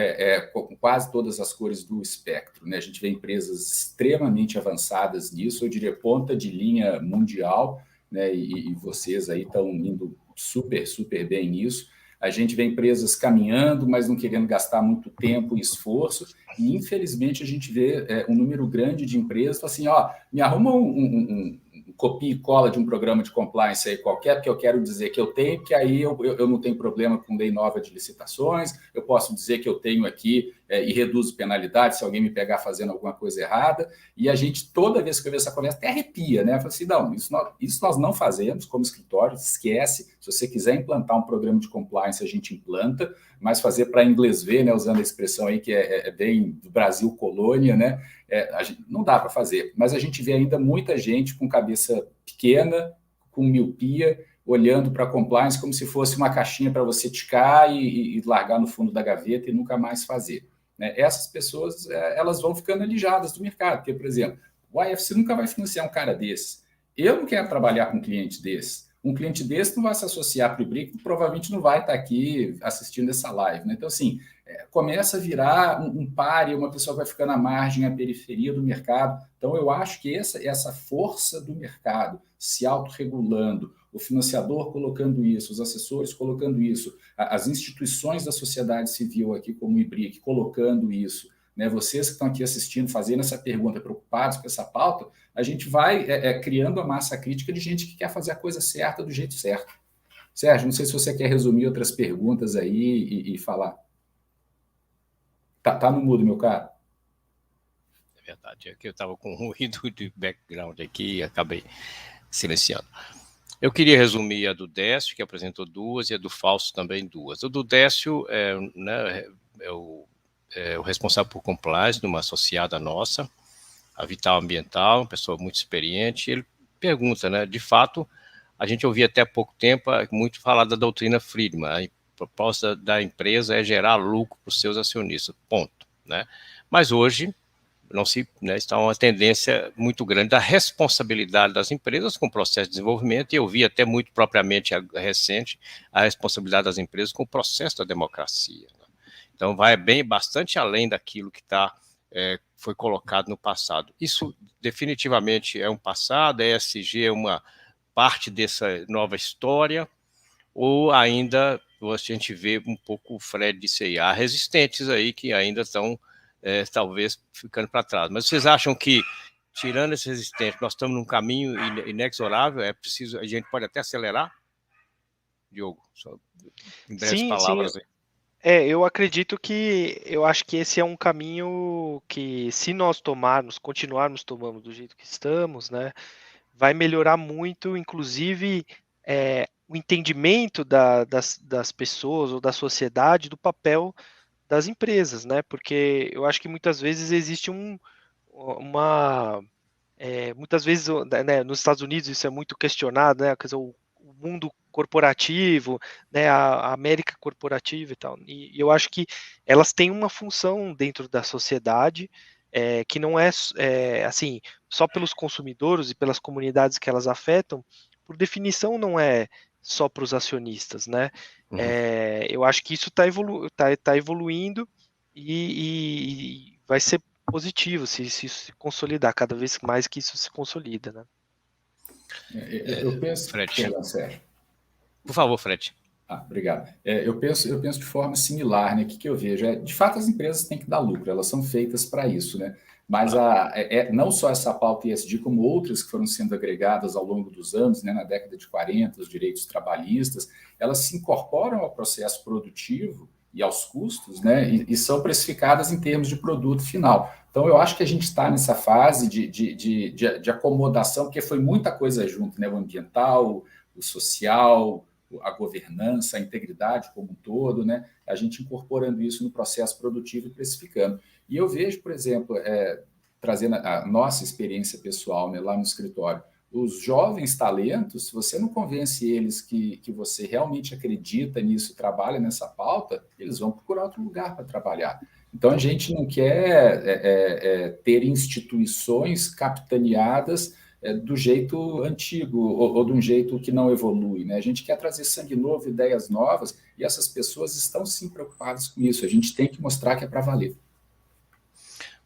com quase todas as cores do espectro, né? A gente vê empresas extremamente avançadas nisso, eu diria ponta de linha mundial, né? E vocês aí estão indo super, super bem nisso. A gente vê empresas caminhando, mas não querendo gastar muito tempo e esforço, e infelizmente a gente vê um número grande de empresas assim, me arruma um copia e cola de um programa de compliance aí qualquer, porque eu quero dizer que eu tenho, que aí eu não tenho problema com lei nova de licitações, eu posso dizer que eu tenho aqui e reduzo penalidade se alguém me pegar fazendo alguma coisa errada, e a gente, toda vez que eu vejo essa conversa, até arrepia, né? Fala assim, não, isso nós não fazemos como escritório, esquece, se você quiser implantar um programa de compliance, a gente implanta, mas fazer para inglês ver, né, usando a expressão aí que é bem do Brasil colônia, né? Não dá para fazer, mas a gente vê ainda muita gente com cabeça pequena, com miopia, olhando para a compliance como se fosse uma caixinha para você ticar e largar no fundo da gaveta e nunca mais fazer. Né? Essas pessoas elas vão ficando alijadas do mercado, porque, por exemplo, o IFC nunca vai financiar um cara desse. Eu não quero trabalhar com um cliente desse. Um cliente desse não vai se associar para o IBRIC, provavelmente não vai estar aqui assistindo essa live. Né? Então, assim, começa a virar um páreo, uma pessoa vai ficando à margem, à periferia do mercado. Então, eu acho que essa força do mercado se autorregulando, o financiador colocando isso, os assessores colocando isso, as instituições da sociedade civil aqui, como o IBRIC, colocando isso, né? Vocês que estão aqui assistindo, fazendo essa pergunta, preocupados com essa pauta, a gente vai criando a massa crítica de gente que quer fazer a coisa certa do jeito certo. Sérgio, não sei se você quer resumir outras perguntas aí e falar. Tá no mudo, meu cara. verdade. É que eu estava com ruído de background aqui e acabei silenciando. Eu queria resumir a do Décio, que apresentou duas, e a do Fausto também duas. O do Décio é o responsável por compliance de uma associada nossa, a Vital Ambiental, uma pessoa muito experiente. Ele pergunta, né, de fato, a gente ouvia até há pouco tempo muito falar da doutrina Friedman. A proposta da empresa é gerar lucro para os seus acionistas, ponto, né? Mas hoje não se, né, está uma tendência muito grande da responsabilidade das empresas com o processo de desenvolvimento, e eu vi até muito propriamente recente a responsabilidade das empresas com o processo da democracia, né? Então vai bastante além daquilo que foi colocado no passado. Isso definitivamente é um passado, a ESG é uma parte dessa nova história, ou ainda a gente vê um pouco o Fred disse aí, há resistentes aí que ainda estão talvez ficando para trás. Mas vocês acham que, tirando esses resistentes, nós estamos num caminho inexorável? É preciso, a gente pode até acelerar? Diogo, só em breves palavras aí. Eu acredito eu acho que esse é um caminho que, se nós continuarmos tomando do jeito que estamos, né, vai melhorar muito, inclusive, o entendimento das pessoas ou da sociedade do papel das empresas, né? Porque eu acho que muitas vezes existe muitas vezes, né, nos Estados Unidos isso é muito questionado, né? Quer dizer, o mundo corporativo, né, a América corporativa e tal. E eu acho que elas têm uma função dentro da sociedade que não é assim só pelos consumidores e pelas comunidades que elas afetam. Por definição, não é só para os acionistas, né? Uhum. Eu acho que isso está evoluindo e vai ser positivo se isso se consolidar, cada vez mais que isso se consolida, né? Eu penso... Fred. Perdão, Sérgio. Por favor, Fred. Obrigado. Eu penso de forma similar, né? O que eu vejo? De fato, as empresas têm que dar lucro, elas são feitas para isso, né? Mas não só essa pauta ESG, como outras que foram sendo agregadas ao longo dos anos, né, na década de 40, os direitos trabalhistas, elas se incorporam ao processo produtivo e aos custos, né, e são precificadas em termos de produto final. Então, eu acho que a gente está nessa fase de acomodação, porque foi muita coisa junto, né, o ambiental, o social, a governança, a integridade como um todo, né, a gente incorporando isso no processo produtivo e precificando. E eu vejo, por exemplo, trazendo a nossa experiência pessoal, né, lá no escritório, os jovens talentos, se você não convence eles que você realmente acredita nisso, trabalha nessa pauta, eles vão procurar outro lugar para trabalhar. Então, a gente não quer ter instituições capitaneadas do jeito antigo ou de um jeito que não evolui, né? A gente quer trazer sangue novo, ideias novas, e essas pessoas estão sim preocupadas com isso. A gente tem que mostrar que é para valer.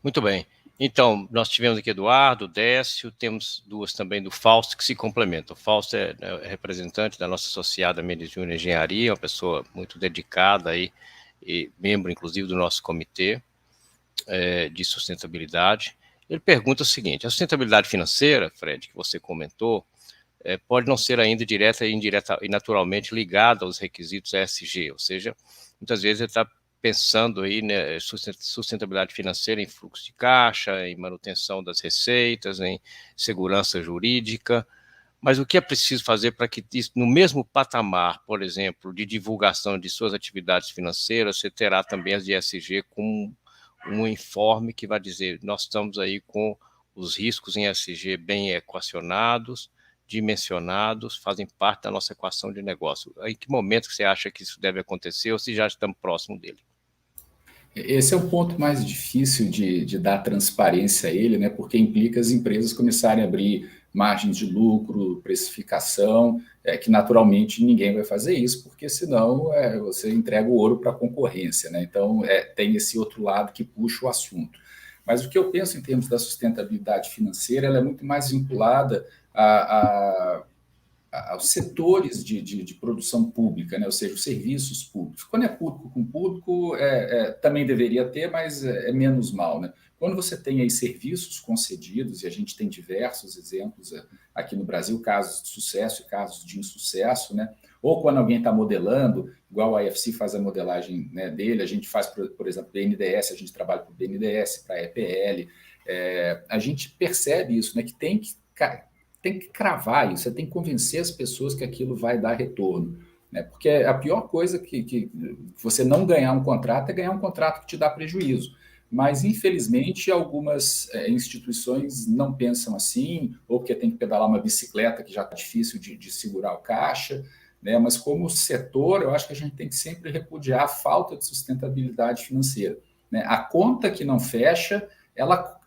Muito bem. Então, nós tivemos aqui Eduardo, Décio, temos duas também do Fausto que se complementam. O Fausto é representante da nossa associada Mendes Júnior Engenharia, uma pessoa muito dedicada aí, e membro, inclusive, do nosso comitê de sustentabilidade. Ele pergunta o seguinte: a sustentabilidade financeira, Fred, que você comentou, pode não ser ainda direta e indireta e naturalmente ligada aos requisitos ESG, ou seja, muitas vezes ele está pensando aí, né, sustentabilidade financeira em fluxo de caixa, em manutenção das receitas, em segurança jurídica, mas o que é preciso fazer para que no mesmo patamar, por exemplo, de divulgação de suas atividades financeiras, você terá também as de ESG com um informe que vai dizer, nós estamos aí com os riscos em ESG bem equacionados, dimensionados, fazem parte da nossa equação de negócio. Em que momento que você acha que isso deve acontecer ou se já estamos próximo dele? Esse é o ponto mais difícil de dar transparência a ele, né? Porque implica as empresas começarem a abrir margens de lucro, precificação, que naturalmente ninguém vai fazer isso, porque senão você entrega o ouro para a concorrência, né? Então, tem esse outro lado que puxa o assunto. Mas o que eu penso em termos da sustentabilidade financeira, ela é muito mais vinculada aos setores de produção pública, né? Ou seja, os serviços públicos. Quando é público com público, também deveria ter, mas é menos mal, né? Quando você tem aí serviços concedidos, e a gente tem diversos exemplos aqui no Brasil, casos de sucesso e casos de insucesso, né? Ou quando alguém está modelando, igual a IFC faz a modelagem, né, dele, a gente faz, por exemplo, BNDES, a gente trabalha para o BNDES, para a EPL, A gente percebe isso, né, que tem que cravar isso, você tem que convencer as pessoas que aquilo vai dar retorno. Né, porque a pior coisa que você não ganhar um contrato é ganhar um contrato que te dá prejuízo. Mas, infelizmente, algumas instituições não pensam assim, ou porque tem que pedalar uma bicicleta que já está difícil de segurar o caixa. Né? Mas, como setor, eu acho que a gente tem que sempre repudiar a falta de sustentabilidade financeira. Né? A conta que não fecha, ela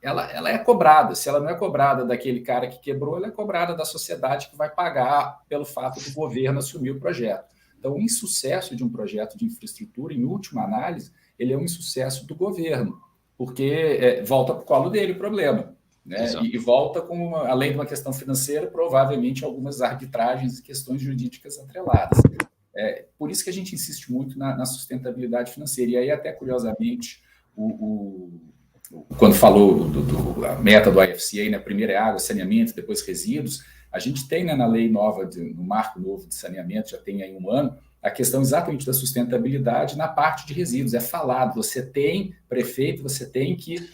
é cobrada. Se ela não é cobrada daquele cara que quebrou, ela é cobrada da sociedade que vai pagar pelo fato do governo assumir o projeto. Então, o insucesso de um projeto de infraestrutura, em última análise, ele é um insucesso do governo, porque volta para o colo dele o problema. Né? E volta com, além de uma questão financeira, provavelmente algumas arbitragens e questões jurídicas atreladas. Por isso que a gente insiste muito na sustentabilidade financeira. E aí, até curiosamente, quando falou a meta do IFCA, né, primeiro é água, saneamento, depois resíduos, a gente tem, né, na lei nova, no marco novo de saneamento, já tem aí 1 ano, a questão exatamente da sustentabilidade na parte de resíduos. É falado, você tem, prefeito, você tem que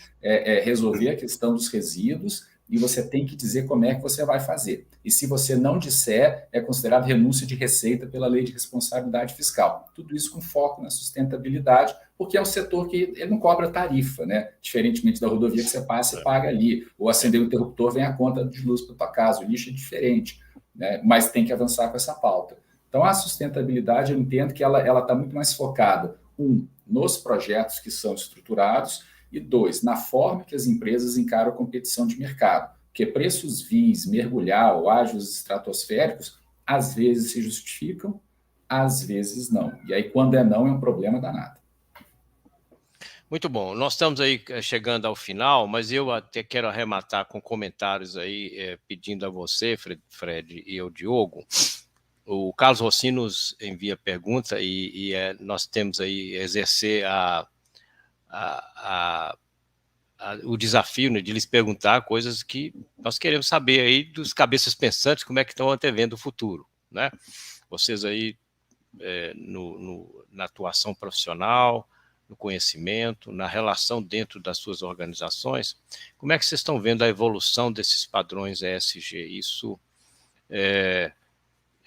resolver a questão dos resíduos e você tem que dizer como é que você vai fazer. E se você não disser, é considerado renúncia de receita pela lei de responsabilidade fiscal. Tudo isso com foco na sustentabilidade, porque é um setor que ele não cobra tarifa, né? Diferentemente da rodovia que você passa e paga ali. Ou acender o interruptor, vem a conta de luz para a tua casa. O lixo é diferente, né? Mas tem que avançar com essa pauta. Então, a sustentabilidade, eu entendo que ela está muito mais focada, nos projetos que são estruturados, e 2, na forma que as empresas encaram a competição de mercado. Porque preços vis, mergulhar ou ágios estratosféricos, às vezes se justificam, às vezes não. E aí, quando não, é um problema danado. Muito bom. Nós estamos aí chegando ao final, mas eu até quero arrematar com comentários aí, pedindo a você, Fred e ao Diogo. O Carlos Rossi nos envia pergunta e nós temos aí exercer o desafio, né, de lhes perguntar coisas que nós queremos saber aí dos cabeças pensantes, como é que estão antevendo o futuro, né? Vocês aí na atuação profissional, no conhecimento, na relação dentro das suas organizações, como é que vocês estão vendo a evolução desses padrões ESG? Isso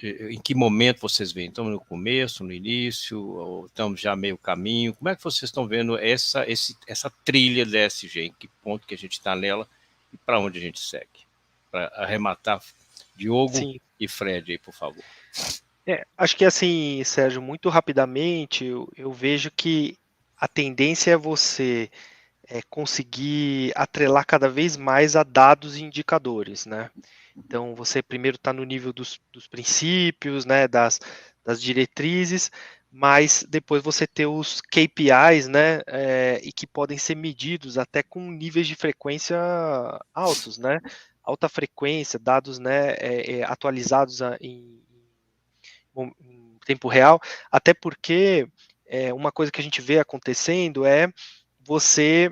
em que momento vocês veem? Estamos no começo, no início, ou estamos já meio caminho? Como é que vocês estão vendo essa trilha da ESG? Em que ponto que a gente está nela e para onde a gente segue? Para arrematar, Diogo Sim. E Fred aí, por favor. Acho que assim, Sérgio, muito rapidamente, eu vejo que a tendência é você conseguir atrelar cada vez mais a dados e indicadores, né? Então, você primeiro está no nível dos princípios, né, das diretrizes, mas depois você ter os KPIs, né, e que podem ser medidos até com níveis de frequência altos, né? Alta frequência, dados, né, atualizados em tempo real, até porque uma coisa que a gente vê acontecendo é você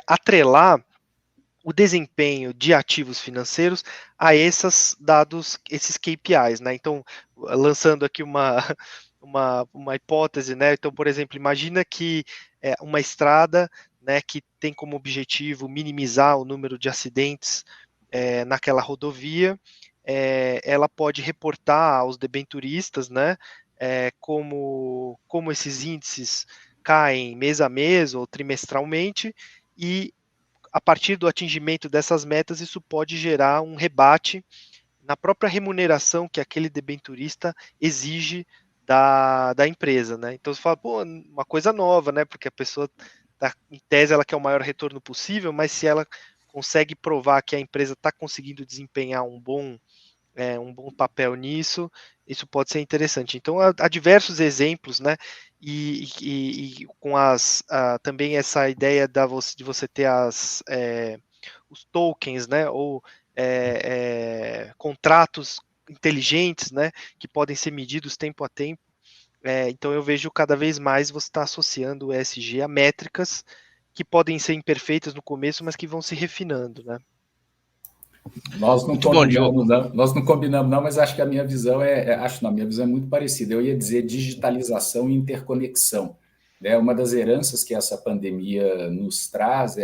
atrelar o desempenho de ativos financeiros a esses dados, esses KPIs, né? Então, lançando aqui uma hipótese, né? Então, por exemplo, imagina que uma estrada, né, que tem como objetivo minimizar o número de acidentes naquela rodovia, ela pode reportar aos debenturistas, né, como esses índices caem mês a mês ou trimestralmente, e a partir do atingimento dessas metas, isso pode gerar um rebate na própria remuneração que aquele debenturista exige da empresa, né? Então você fala, pô, uma coisa nova, né? Porque a pessoa, em tese, ela quer o maior retorno possível, mas se ela consegue provar que a empresa está conseguindo desempenhar um bom papel nisso, isso pode ser interessante. Então, há diversos exemplos, né? E com também essa ideia de você ter os tokens, né? Ou contratos inteligentes, né? Que podem ser medidos tempo a tempo. Então, eu vejo cada vez mais você está associando o ESG a métricas que podem ser imperfeitas no começo, mas que vão se refinando, né? Nós não combinamos, não, mas acho que a minha visão minha visão é muito parecida. Eu ia dizer digitalização e interconexão. né? Uma das heranças que essa pandemia nos traz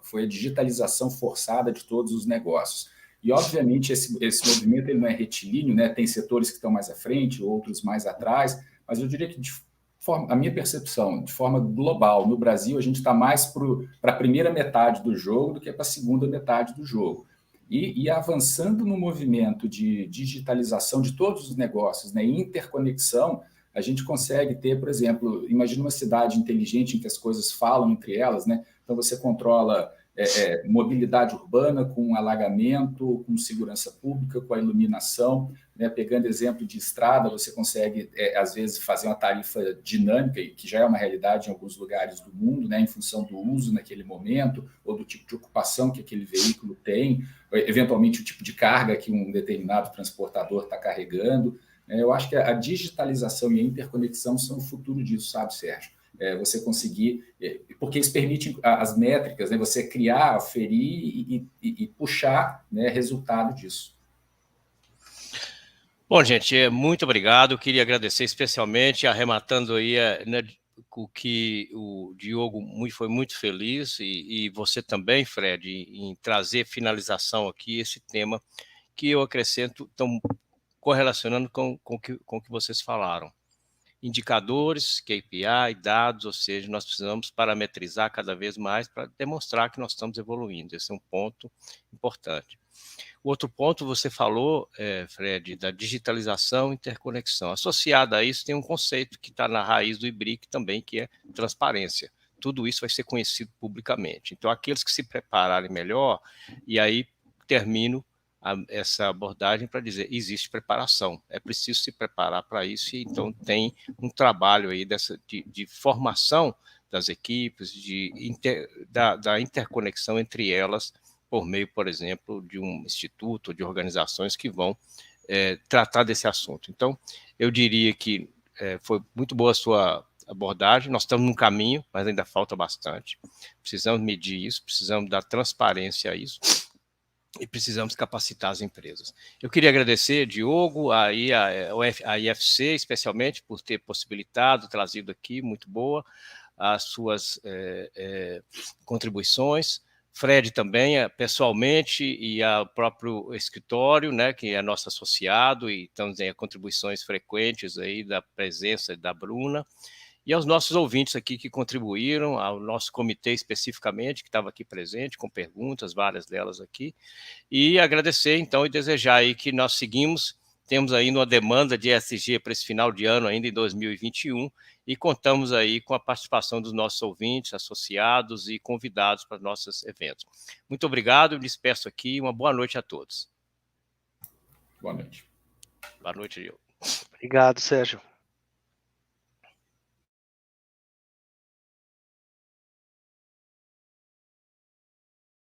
foi a digitalização forçada de todos os negócios. E, obviamente, esse movimento ele não é retilíneo, né? Tem setores que estão mais à frente, outros mais atrás, mas eu diria que, a minha percepção, de forma global, no Brasil, a gente está mais para a primeira metade do jogo do que para a segunda metade do jogo. E avançando no movimento de digitalização de todos os negócios, né, interconexão, a gente consegue ter, por exemplo, imagina uma cidade inteligente em que as coisas falam entre elas, né? Então você controla mobilidade urbana com alagamento, com segurança pública, com a iluminação, né? Pegando exemplo de estrada, você consegue, às vezes, fazer uma tarifa dinâmica, que já é uma realidade em alguns lugares do mundo, né? Em função do uso naquele momento, ou do tipo de ocupação que aquele veículo tem, eventualmente o tipo de carga que um determinado transportador está carregando. Eu acho que a digitalização e a interconexão são o futuro disso, sabe, Sérgio? Você conseguir, porque isso permite as métricas, né, você criar, aferir e puxar, né, resultado disso. Bom, gente, muito obrigado. Eu queria agradecer especialmente, arrematando aí né, o que o Diogo foi muito feliz, e você também, Fred, em trazer finalização aqui esse tema que eu acrescento, tão correlacionando com o que vocês falaram. Indicadores, KPI, dados, ou seja, nós precisamos parametrizar cada vez mais para demonstrar que nós estamos evoluindo. Esse é um ponto importante. O outro ponto, você falou, Fred, da digitalização e interconexão. Associado a isso, tem um conceito que está na raiz do IBRIC também, que é transparência. Tudo isso vai ser conhecido publicamente. Então, aqueles que se prepararem melhor, e aí termino essa abordagem para dizer, existe preparação, é preciso se preparar para isso, e então tem um trabalho aí de formação das equipes, da interconexão entre elas, por meio, por exemplo, de um instituto, de organizações que vão tratar desse assunto. Então, eu diria que foi muito boa a sua abordagem, nós estamos num caminho, mas ainda falta bastante, precisamos medir isso, precisamos dar transparência a isso, e precisamos capacitar as empresas. Eu queria agradecer, Diogo, a IFC, especialmente, por ter possibilitado, trazido aqui, muito boa, as suas contribuições. Fred também, pessoalmente, e ao próprio escritório, né, que é nosso associado, e então tem contribuições frequentes aí da presença da Bruna, e aos nossos ouvintes aqui que contribuíram, ao nosso comitê especificamente, que estava aqui presente, com perguntas, várias delas aqui, e agradecer, então, e desejar aí que nós temos ainda uma demanda de ESG para esse final de ano, ainda em 2021, e contamos aí com a participação dos nossos ouvintes, associados e convidados para nossos eventos. Muito obrigado, me despeço aqui, uma boa noite a todos. Boa noite. Boa noite, Diogo. Obrigado, Sérgio.